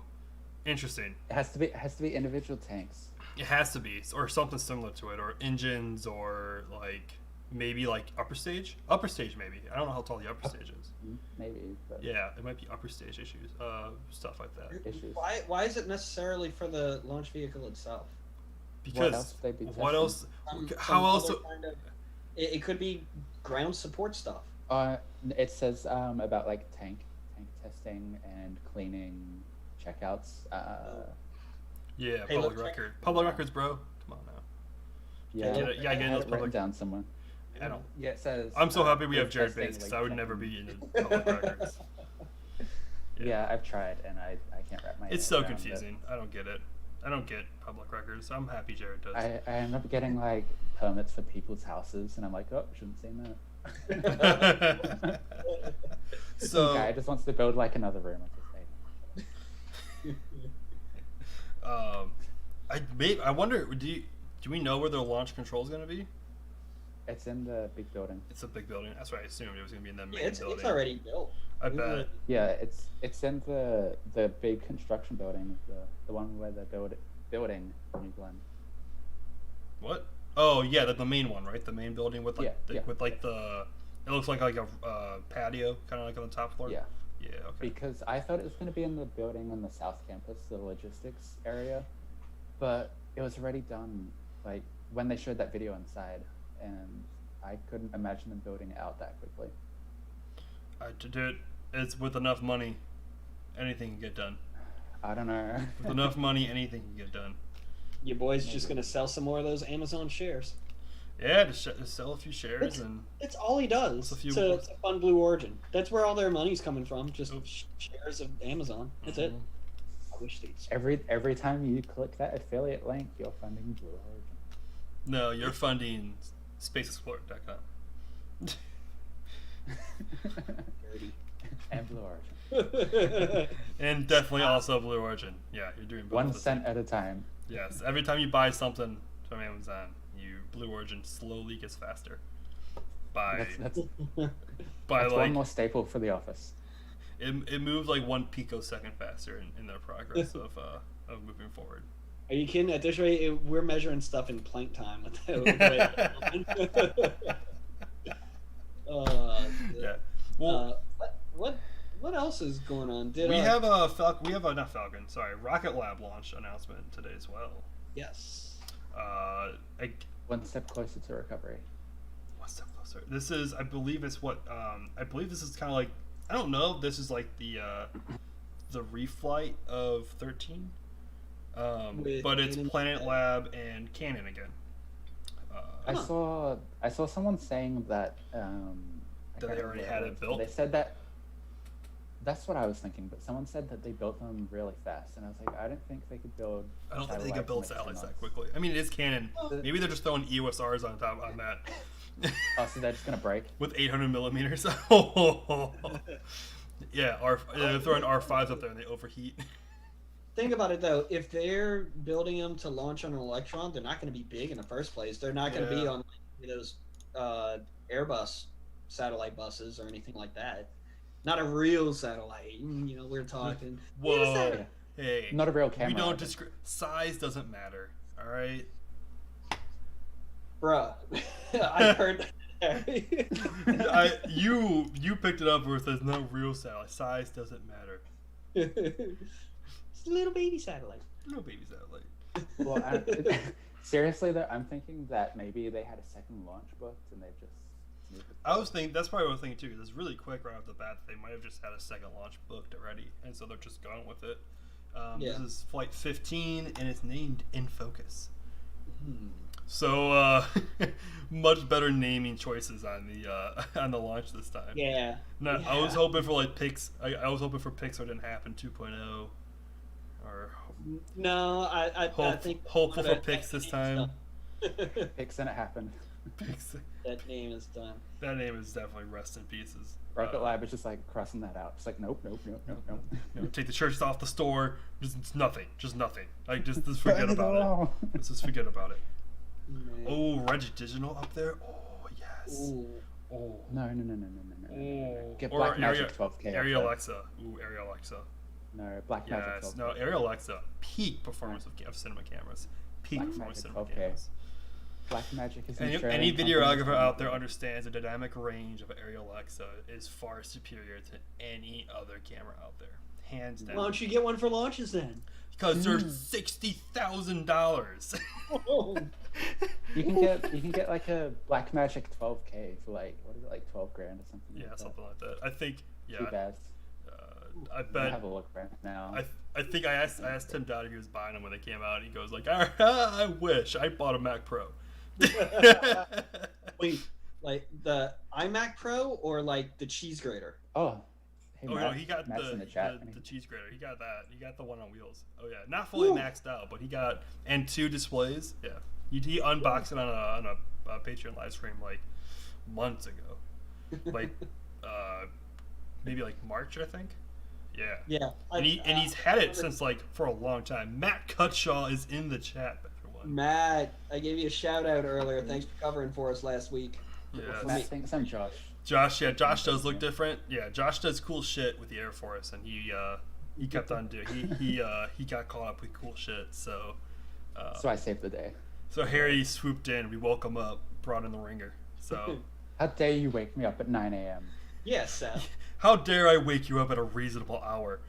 interesting. It has to be individual tanks. It has to be, or something similar to it, or engines, or like maybe like upper stage maybe. I don't know how tall the upper stage is. Maybe, but Yeah, it might be upper stage issues, stuff like that. issues. Why is it necessarily for the launch vehicle itself? Because else would they be what testing? else? Some How else? other kind of- it could be ground support stuff. It says about like tank testing and cleaning checkouts. Yeah, Payload public check? record. Public records, bro. Come on now. Yeah, get it- yeah, I get had those it written public- down somewhere. I don't. Yeah, it says. I'm so happy we have it's Jared testing, Bates because like, I would never checking. be in public records. Yeah, I've tried and I can't wrap my. It's head so around it. confusing. I don't get it. I don't get public records. I'm happy Jared does. I end up getting like permits for people's houses, and I'm like, oh, shouldn't have seen that. Some guy So, just wants to build like another room. I wonder. Do we know where their launch control is going to be? It's in the big building. It's a big building. That's what I assumed it was going to be in the main Yeah, it's building. already built. I Isn't bet. it? Yeah, it's in the big construction building, the one where they build building in New Glen. What? Oh yeah, the main one, right? The main building with like with like the. It looks like a patio, kind of like on the top floor. Yeah. Yeah. Okay. Because I thought it was going to be in the building on the South Campus, the logistics area, but it was already done. Like when they showed that video inside, and I couldn't imagine them building it out that quickly. Dude, it's with enough money, anything can get done. I don't know. With enough money, anything can get done. Your boy's just gonna sell some more of those Amazon shares. Yeah, to sell a few shares and. It's all he does. A few to fund Blue Origin. That's where all their money's coming from. Just shares of Amazon. That's it. I wish they'd. Every time you click that affiliate link, you're funding Blue Origin. No, you're funding SpaceExplorer.com. Dirty. And Blue Origin. And definitely also Blue Origin. Yeah, you're doing both. 1 cent at a time. Yes, every time you buy something from Amazon, Blue Origin slowly gets faster. That's like one more staple for the office. it moves like 1 picosecond faster in their progress of moving forward. Are you kidding? At this rate, we're measuring stuff in plank time. Yeah. Well, what else is going on? We have a not Falcon. Sorry, Rocket Lab launch announcement today as well. Yes. One step closer to recovery. One step closer. This is, I believe, it's what I believe this is kind of like. I don't know if this is like the reflight of 13, but it's Planet Lab and Canon again. I saw someone saying that that they already had it built. They said that. That's what I was thinking, but someone said that they built them really fast, and I was like, I didn't think they could build. I don't think they could build satellites that quickly. I mean, it is Canon. Maybe they're just throwing EOSRs on top on that. Oh, so they're just gonna break with 800 millimeters. Yeah, they're throwing R5s up there and they overheat. Think about it though. If they're building them to launch on an Electron, they're not going to be big in the first place. They're not going to be on those Airbus satellite buses or anything like that. Not a real satellite. You know, we're talking. Whoa. Hey. Not a real camera. We don't size doesn't matter. All right. Bruh. I heard that. You picked it up where it says no real satellite. Size doesn't matter. It's a little baby satellite. Little baby satellite. Well, seriously though, I'm thinking that maybe they had a second launch booked and they've just. That's probably what I was thinking too. Because it's really quick right off the bat. They might have just had a second launch booked already, and so they're just going with it. This is Flight 15, and it's named In Focus. So much better naming choices on the launch this time. Yeah. No, yeah. I was hoping for like Pix. I was hoping for Pixar didn't happen 2.0. Or no, I think hopeful for Pix this time. Pix and it happened. Pix. That name is done. That name is definitely rest in pieces. Rocket Lab is just like crossing that out. It's like nope. Take the churches off the store. Just nothing. Like just forget about it. Let's just forget about it. Man. Oh, Reggie Digital up there. Oh yes. Ooh. Oh. No. Get or Blackmagic 12K. Area Alexa. Ooh, Area Alexa. No, Blackmagic 12K. No, Area Alexa. Peak performance of cinema cameras. Peak performance of cinema cameras. Blackmagic is any videographer out there understands the dynamic range of Area Alexa is far superior to any other camera out there, hands down. Why don't you get one for launches then? Because they're $60,000. You can get like a Blackmagic 12K for like what is it, like 12 grand or something? Yeah, something like that. I think. Yeah. Too bad. I bet. Have a look right now. I think I asked Tim Dodd if he was buying them when they came out. And he goes like, I wish I bought a Mac Pro. Wait, like the iMac Pro or like the cheese grater? Oh, hey, no, he got the cheese grater. He got that. He got the one on wheels. Oh yeah, not fully maxed out, but he got and 2 displays. Yeah, he unboxed it on a Patreon live stream like months ago, like maybe like March I think. Yeah. Yeah. And he's had it since like for a long time. Matt Cutshaw is in the chat. Matt, I gave you a shout out earlier. Thanks for covering for us last week. Yeah. Matt thinks I'm Josh. Josh does look different. Yeah, Josh does cool shit with the Air Force, and he kept on doing. He got caught up with cool shit. So So I saved the day. So Harry swooped in. We woke him up, brought in the ringer. So How dare you wake me up at 9 a.m.? Yes, Seth. how dare I wake you up at a reasonable hour?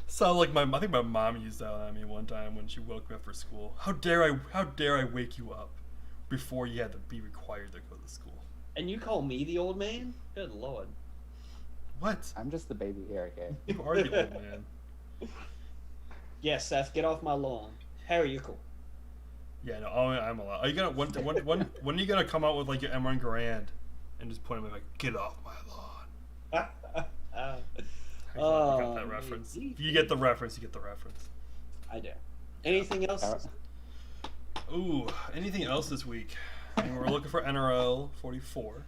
Sound like I think my mom used that on me one time when she woke me up for school. How dare I wake you up before you had to be required to go to school? And you call me the old man? Good lord. What? I'm just the baby here, okay? You are the old man. Yes, Seth, get off my lawn. Harry, you're cool. Yeah, no, I'm allowed. Are you gonna when are you gonna come out with like your M1 Grand and just point at me like, get off my lawn? I got that reference. If you get the reference, you get the reference. I do. Anything else? Ooh, anything else this week? I mean, we're looking for NRL 44.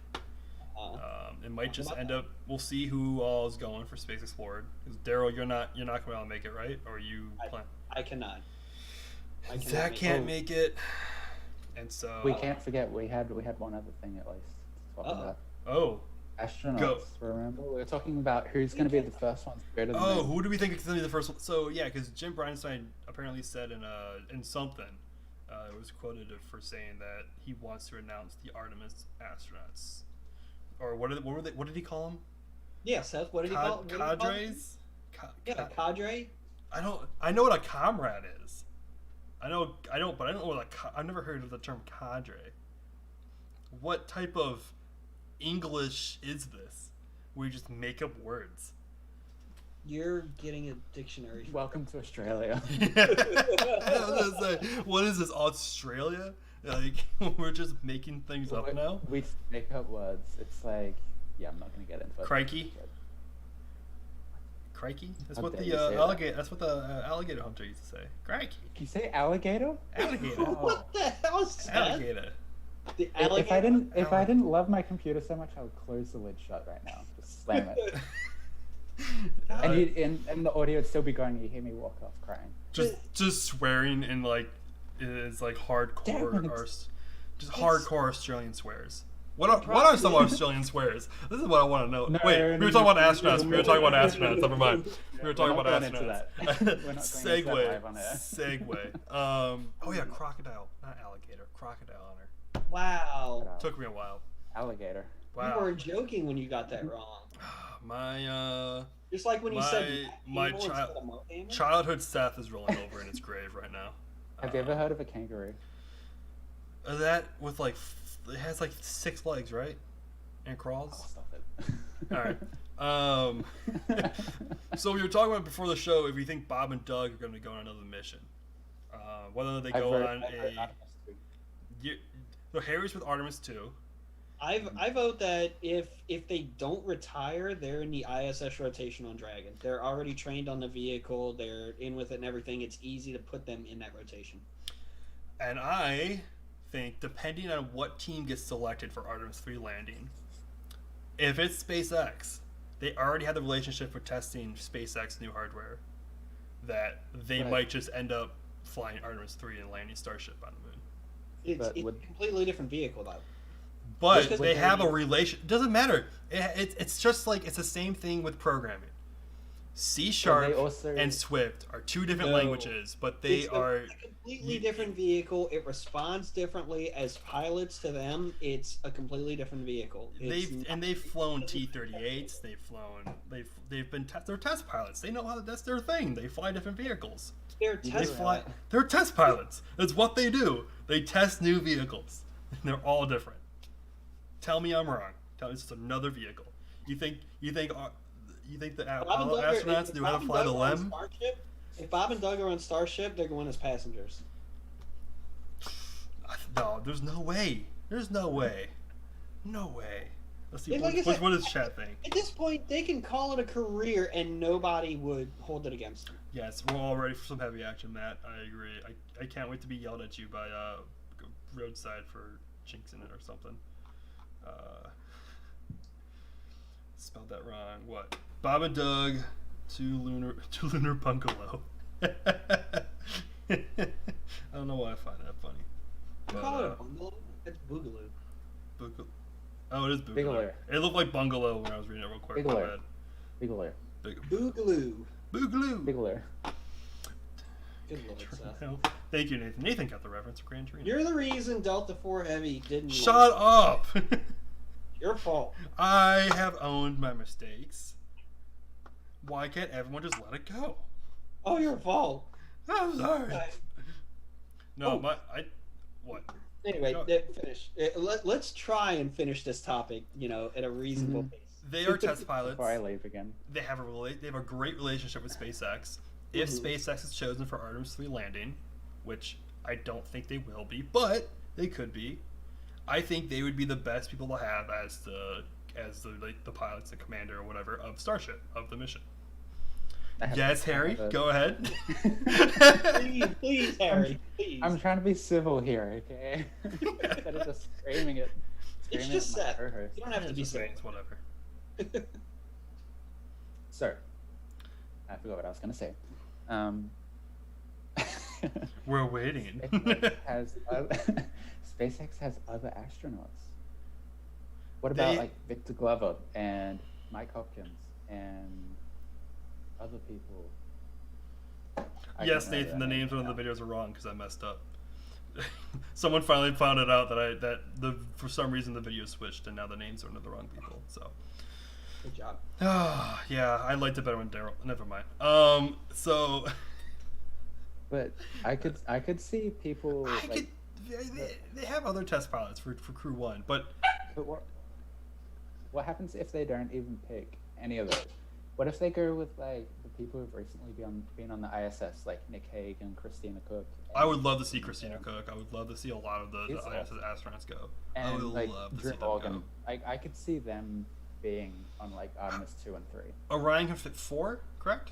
It might just end up. We'll see who all is going for Space Explored. Because Daryl, you're not going to be able to make it, right? Or you plan? I cannot. Zach can't make it, and so We can't forget we had one other thing at least to talk about. Oh, Astronauts. Go. Remember, we were talking about who's going to be the first one to go to the moon. who do we think is going to be the first one? So yeah, because Jim Bridenstine apparently said in something, it was quoted for saying that he wants to announce the Artemis astronauts, or what did he call them? Yeah, Seth. What did he call? Cadres. Yeah, cadre. I know what a comrade is. I don't know what I've never heard of the term cadre. What type of English is this? Where you just make up words. You're getting a dictionary. Welcome to Australia. I was gonna say, what is this, Australia? Like, we're just making things up now? We make up words. It's like, yeah, I'm not going to get into it. Crikey? Crikey? That's How what dare the you say that? alligator. That's what the alligator hunter used to say. Crikey. Can you say alligator? Alligator. Oh. What the hell is that? Alligator. The If I alligator? didn't love my computer so much, I would close the lid shut right now. Just slam it. And the audio would still be going. You hear me walk off crying. just swearing in like is like hardcore Damn it. or just hardcore Australian swears. What are some Australian swears? This is what I want to know. No, Wait, no, we were talking no, about astronauts. no, We were talking about astronauts. Never mind. We were talking We're about not going into astronauts. that. We're not going into that live on air. Segue. Oh yeah, crocodile, not alligator. Crocodile hunter. Wow. Took me a while. Alligator. Wow. You were joking when you got that wrong. My Just like when you said my animal instead of Mohammed. childhood Seth is rolling over in its grave right now. Have you ever heard of a kangaroo? That with like it has like 6 legs, right? And Oh, crawls. stop it. All right. So we were talking about before the show if we think Bob and Doug are going to go on another mission. Whether they go on so Harry's with Artemis 2. I vote that if they don't retire, they're in the ISS rotation on Dragon. They're already trained on the vehicle. They're in with it and everything. It's easy to put them in that rotation. And I think, depending on what team gets selected for Artemis 3 landing, if it's SpaceX, they already have the relationship with testing SpaceX new hardware, that they might just end up flying Artemis 3 and landing Starship on the moon. It's a completely different vehicle, though. But they have a relation. Doesn't matter. It's just like it's the same thing with programming. C# and Swift are 2 different languages, but they are a completely different vehicle. It responds differently. As pilots to them, it's a completely different vehicle. They've flown T-38s. They're test pilots. They know how that's their thing. They fly different vehicles. They're test pilots. That's what they do. They test new vehicles. They're all different. Tell me I'm wrong. It's just another vehicle. You think the astronauts knew how to fly the LEM? If Bob and Doug are on Starship, they're going as passengers. No, there's no way. There's no way. No way. Let's see. Like What does chat think? At this point, they can call it a career, and nobody would hold it against them. Yes, we're all ready for some heavy action, Matt. I agree. I can't wait to be yelled at you by roadside for jinxing it or something. Spelled that wrong. What? Bob and Doug to lunar bungalow. I don't know why I find that funny. You call it a bungalow? It's boogaloo. Oh, it is boogaloo. Boogaloo. It looked like bungalow when I was reading it real quick. Boogaloo. Boogaloo. Boogaloo. Boogaloo. Good lord, Seth. No. Thank you, Nathan. Nathan got the reference for Gran Torino. You're the reason Delta 4 Heavy didn't. Shut up! Your fault. I have owned my mistakes. Why can't everyone just let it go? Oh, your fault. I'm sorry. No, Oh. what? Anyway, Go. finish. Let's try and finish this topic, at a reasonable pace. They are test pilots. Before I leave again. They have a great relationship with SpaceX. If SpaceX is chosen for Artemis 3 landing, which I don't think they will be, but they could be, I think they would be the best people to have as the pilots, the commander or whatever of Starship, of the mission. Yes, Harry, go ahead. Please, Harry, please. I'm trying to be civil here, okay? Instead of just screaming it. It's Screaming just at my Seth. co-host. You don't have to be serious. It's whatever. So, I forgot what I was going to say. We're waiting. SpaceX has other astronauts. What about like Victor Glover and Mike Hopkins and other people? Yes, Nathan, the names on the videos are wrong because I messed up. Someone finally found it out that for some reason the video switched and now the names are under the wrong people. So. Good job. Yeah, I liked it better when Daryl. Never mind. So. But I could see people. They have other test pilots for Crew 1, but what happens if they don't even pick any of those? What if they go with like the people who've recently been on the ISS, like Nick Hague and Christina Cook? I would love to see Christina Cook. I would love to see a lot of the ISS astronauts go. And I would like love to Drew see them Morgan, go. I could see them being on like Artemis 2 and 3. Orion can fit 4, correct?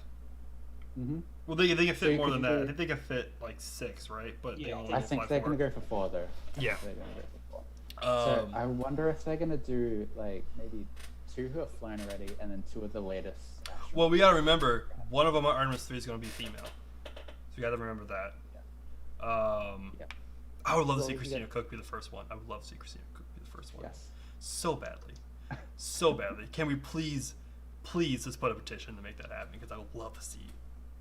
Mm-hmm. Well, they can So fit you more could than that. do- I think they can fit like 6, right? But they Yeah, only I fly think they're 4. gonna go for 4 though. Yeah. They're gonna go for 4. So I wonder if they're gonna do like maybe 2 who have flown already, and then 2 of the latest. Astronauts. Well, we gotta remember one of them on Artemis 3 is gonna be female, so you gotta remember that. Yeah. I would love to So see if you Christina get- Cook be the first one. I would love to see Christina Cook be the first one. Yes. So badly, so badly. Can we please just put a petition to make that happen? Because I would love to see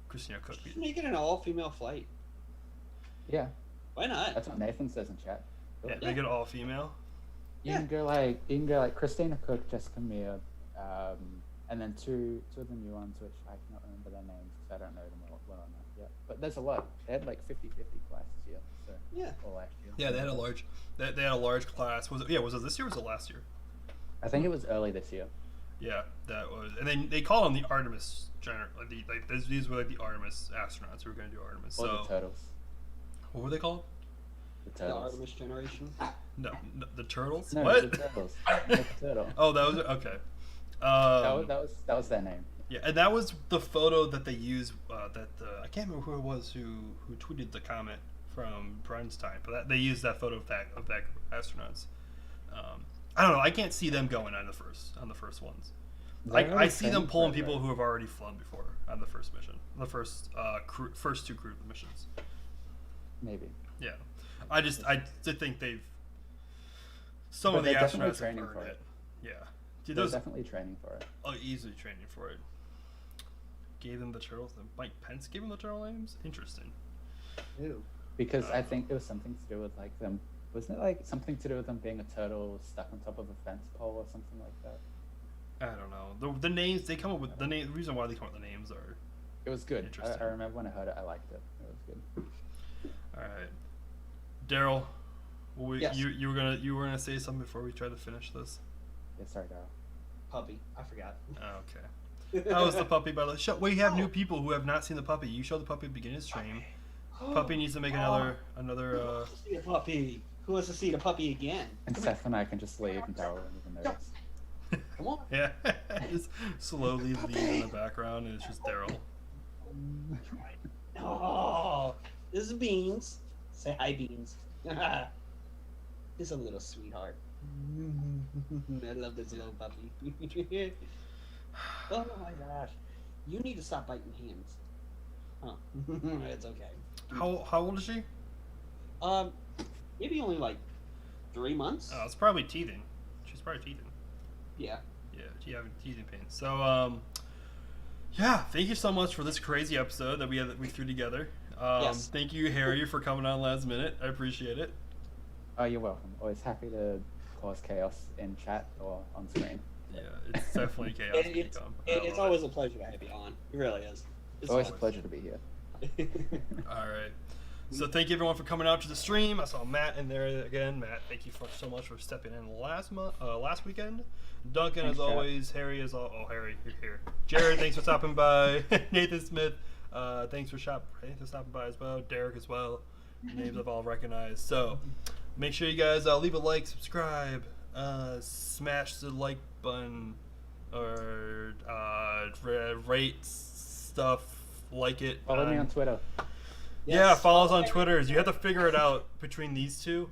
Christina Cook be. Just make it an all-female flight. Yeah. Why not? That's what Nathan says in chat. Yeah, make it all female. You can go like Christina Cook, Jessica Meir, and then two of the new ones, which I cannot remember their names because I don't know them well enough yet. But there's a lot. They had like 50-50 class this year, so Yeah. or last year. Yeah, they had a large. They had a large class. Was it? Yeah, was it this year or was it last year? I think it was early this year. Yeah, that was. And then they called them the Artemis these were like the Artemis astronauts who were going to do Artemis. Or So the turtles. what were they called? The The turtles. Artemis generation. No, the turtles. No, What? the turtles. The turtle. Oh, that was okay. That was their name. Yeah, and that was the photo that they used. I can't remember who it was who tweeted the comment from Bernstein, but they used that photo of that group of astronauts. I don't know. I can't see them going on the first ones. Like I see them pulling people who have already flown before on the first mission, the first 2 crew missions. Maybe. Yeah, I think they've. Some But of the they're definitely astronauts have training earned for it. it. Yeah, dude, They're those definitely training for it. easily training for it. Gave them the turtles. Mike Pence gave them the turtle names. Interesting. Ew. Because I think it was something to do with like them. Wasn't it like something to do with them being a turtle stuck on top of a fence pole or something like that? I don't know. The names they come up with the name. The reason why they come up with the names are It was good. Interesting. I remember when I heard it, I liked it. It was good. all right. Daryl, Yes. you were gonna say something before we try to finish this. Yeah, sorry, Daryl. Puppy. I forgot. Okay. How was the puppy by the show? We have new people who have not seen the puppy. You showed the puppy at the beginning of the stream. Puppy needs to make another. Who wants to see a puppy? Who wants to see the puppy again? And Seth and I can just leave and Daryl won't even notice. Come on. Yeah, just slowly leave in the background, and it's just Daryl. Oh, this is Beans. Say hi, Beans. He's a little sweetheart. I love this little puppy. Oh my gosh. You need to stop biting hands. Huh. It's okay. How old is she? Maybe only like 3 months. Oh, it's probably teething. She's probably teething. Yeah. Yeah, she having teething pain. So, yeah, thank you so much for this crazy episode that we threw together. Yes. Thank you, Harry, for coming on last minute. I appreciate it. Oh, you're welcome. Always happy to cause chaos in chat or on screen. Yeah, it's definitely chaos. It's always a pleasure to have you on. It really is. It's always a pleasure to be here. All right. So thank you everyone for coming out to the stream. I saw Matt in there again. Matt, thank you so much for stepping in last weekend. Duncan, Thanks, as Chad. always. Harry, Harry, you're here. Jared, thanks for stopping by. Nathan Smith, thanks for stopping by as well. Derek as well. Names I've all recognized. So make sure you guys leave a like, subscribe, smash the like button, or rate stuff, like it. Follow me on Twitter. Yeah, follow us on Twitter. You have to figure it out between these two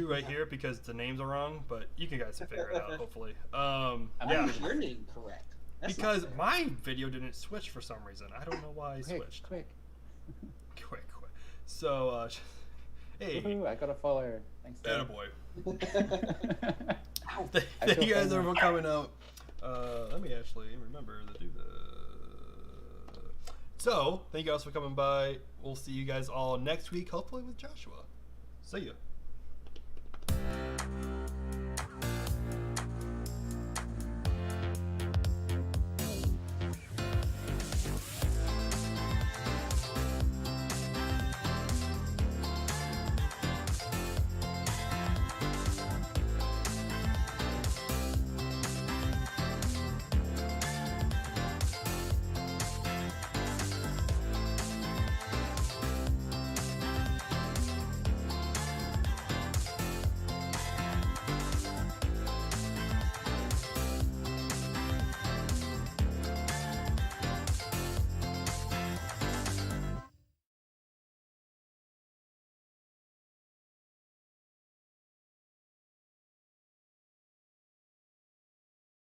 right here, because the names are wrong. But you guys can figure it out, hopefully. How Yeah, is your name correct? That's because not fair. my video didn't switch for some reason. I don't know why I switched. Quick. Quick. So, hey, Woohoo, I got a follower. Thanks, Dad. attaboy. Ow. Thank you guys for coming out. Let me actually remember to do the. So, thank you guys for coming by. We'll see you guys all next week, hopefully with Joshua. See ya.